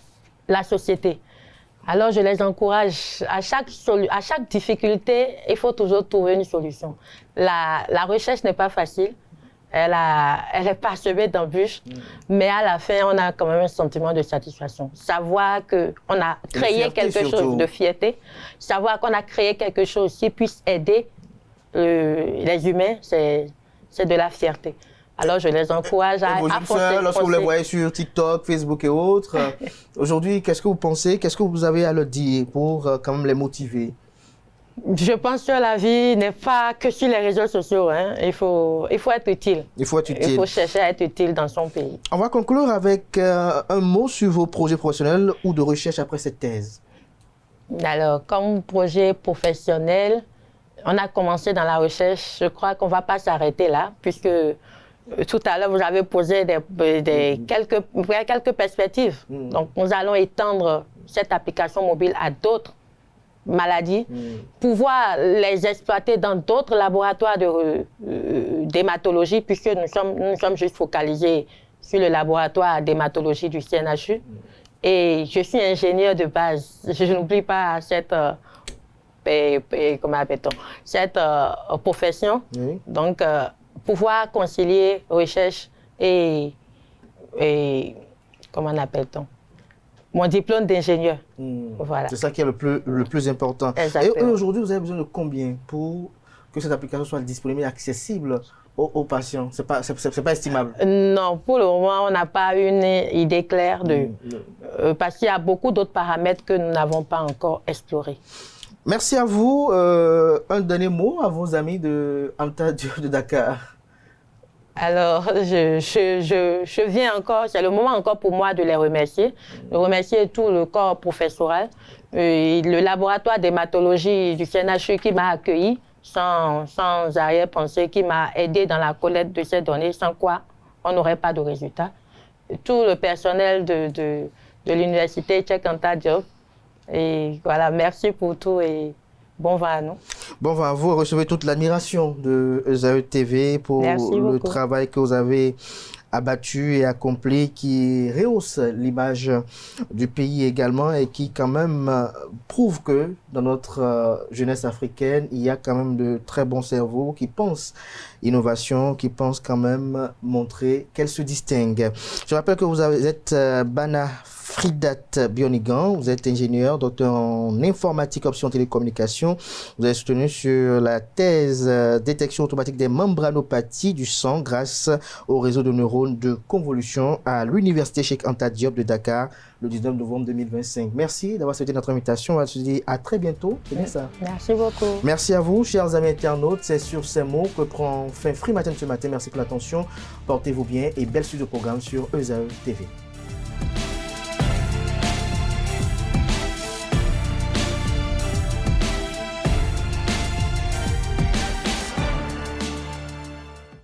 la société. Alors, je les encourage. À chaque difficulté, il faut toujours trouver une solution. La recherche n'est pas facile. elle est parsemée d'embûches, mais à la fin, on a quand même un sentiment de satisfaction. Savoir qu'on a créé quelque chose de fierté, savoir qu'on a créé quelque chose qui puisse aider les humains, c'est de la fierté. Alors, je les encourage à foncer. Lorsque vous les voyez sur TikTok, Facebook et autres, aujourd'hui, qu'est-ce que vous pensez? Qu'est-ce que vous avez à leur dire pour quand même les motiver? Je pense que la vie n'est pas que sur les réseaux sociaux. Hein. Il faut être utile. Il faut être utile. Il faut chercher à être utile dans son pays. On va conclure avec un mot sur vos projets professionnels ou de recherche après cette thèse. Alors, comme projet professionnel, on a commencé dans la recherche. Je crois qu'on ne va pas s'arrêter là, puisque tout à l'heure, vous avez posé quelques perspectives. Donc, nous allons étendre cette application mobile à d'autres maladies, pouvoir les exploiter dans d'autres laboratoires d'hématologie, puisque nous sommes juste focalisés sur le laboratoire d'hématologie du CNHU. Et je suis ingénieur de base. Je n'oublie pas cette, comment appelle-t-on, cette profession. Donc, pouvoir concilier recherche et comment appelle-t-on, mon diplôme d'ingénieur. Voilà. C'est ça qui est le plus important. Exactement. Et aujourd'hui, vous avez besoin de combien pour que cette application soit disponible et accessible aux patients? C'est pas estimable? Non, pour le moment, on n'a pas une idée claire parce qu'il y a beaucoup d'autres paramètres que nous n'avons pas encore explorés. Merci à vous. Un dernier mot à vos amis de Anta Diop de Dakar. Alors, je viens encore, c'est le moment encore pour moi de les remercier, de remercier tout le corps professoral, le laboratoire d'hématologie du CNHU qui m'a accueilli sans arrière-pensée, qui m'a aidé dans la collecte de ces données, sans quoi on n'aurait pas de résultats. Tout le personnel de l'université Cheikh Anta Diop. Et voilà, merci pour tout et bon vent à nous. Bon vent à vous, recevez toute l'admiration de ESAE TV pour le travail que vous avez abattu et accompli, qui rehausse l'image du pays également et qui quand même prouve que dans notre jeunesse africaine, il y a quand même de très bons cerveaux qui pensent innovation, qui pensent quand même montrer qu'elle se distingue. Je rappelle que vous êtes Bana Fridat Bionigan, vous êtes ingénieur, docteur en informatique, option télécommunication. Vous avez soutenu sur la thèse détection automatique des membranopathies du sang grâce au réseau de neurones de convolution à l'université Cheikh Anta Diop de Dakar le 19 novembre 2025. Merci d'avoir accepté notre invitation. On va se dire à très bientôt. C'est bien ça. Merci beaucoup. Merci à vous, chers amis internautes. C'est sur ces mots que prend fin Free Matin ce matin. Merci pour l'attention. Portez-vous bien et belle suite de programme sur ESAE TV.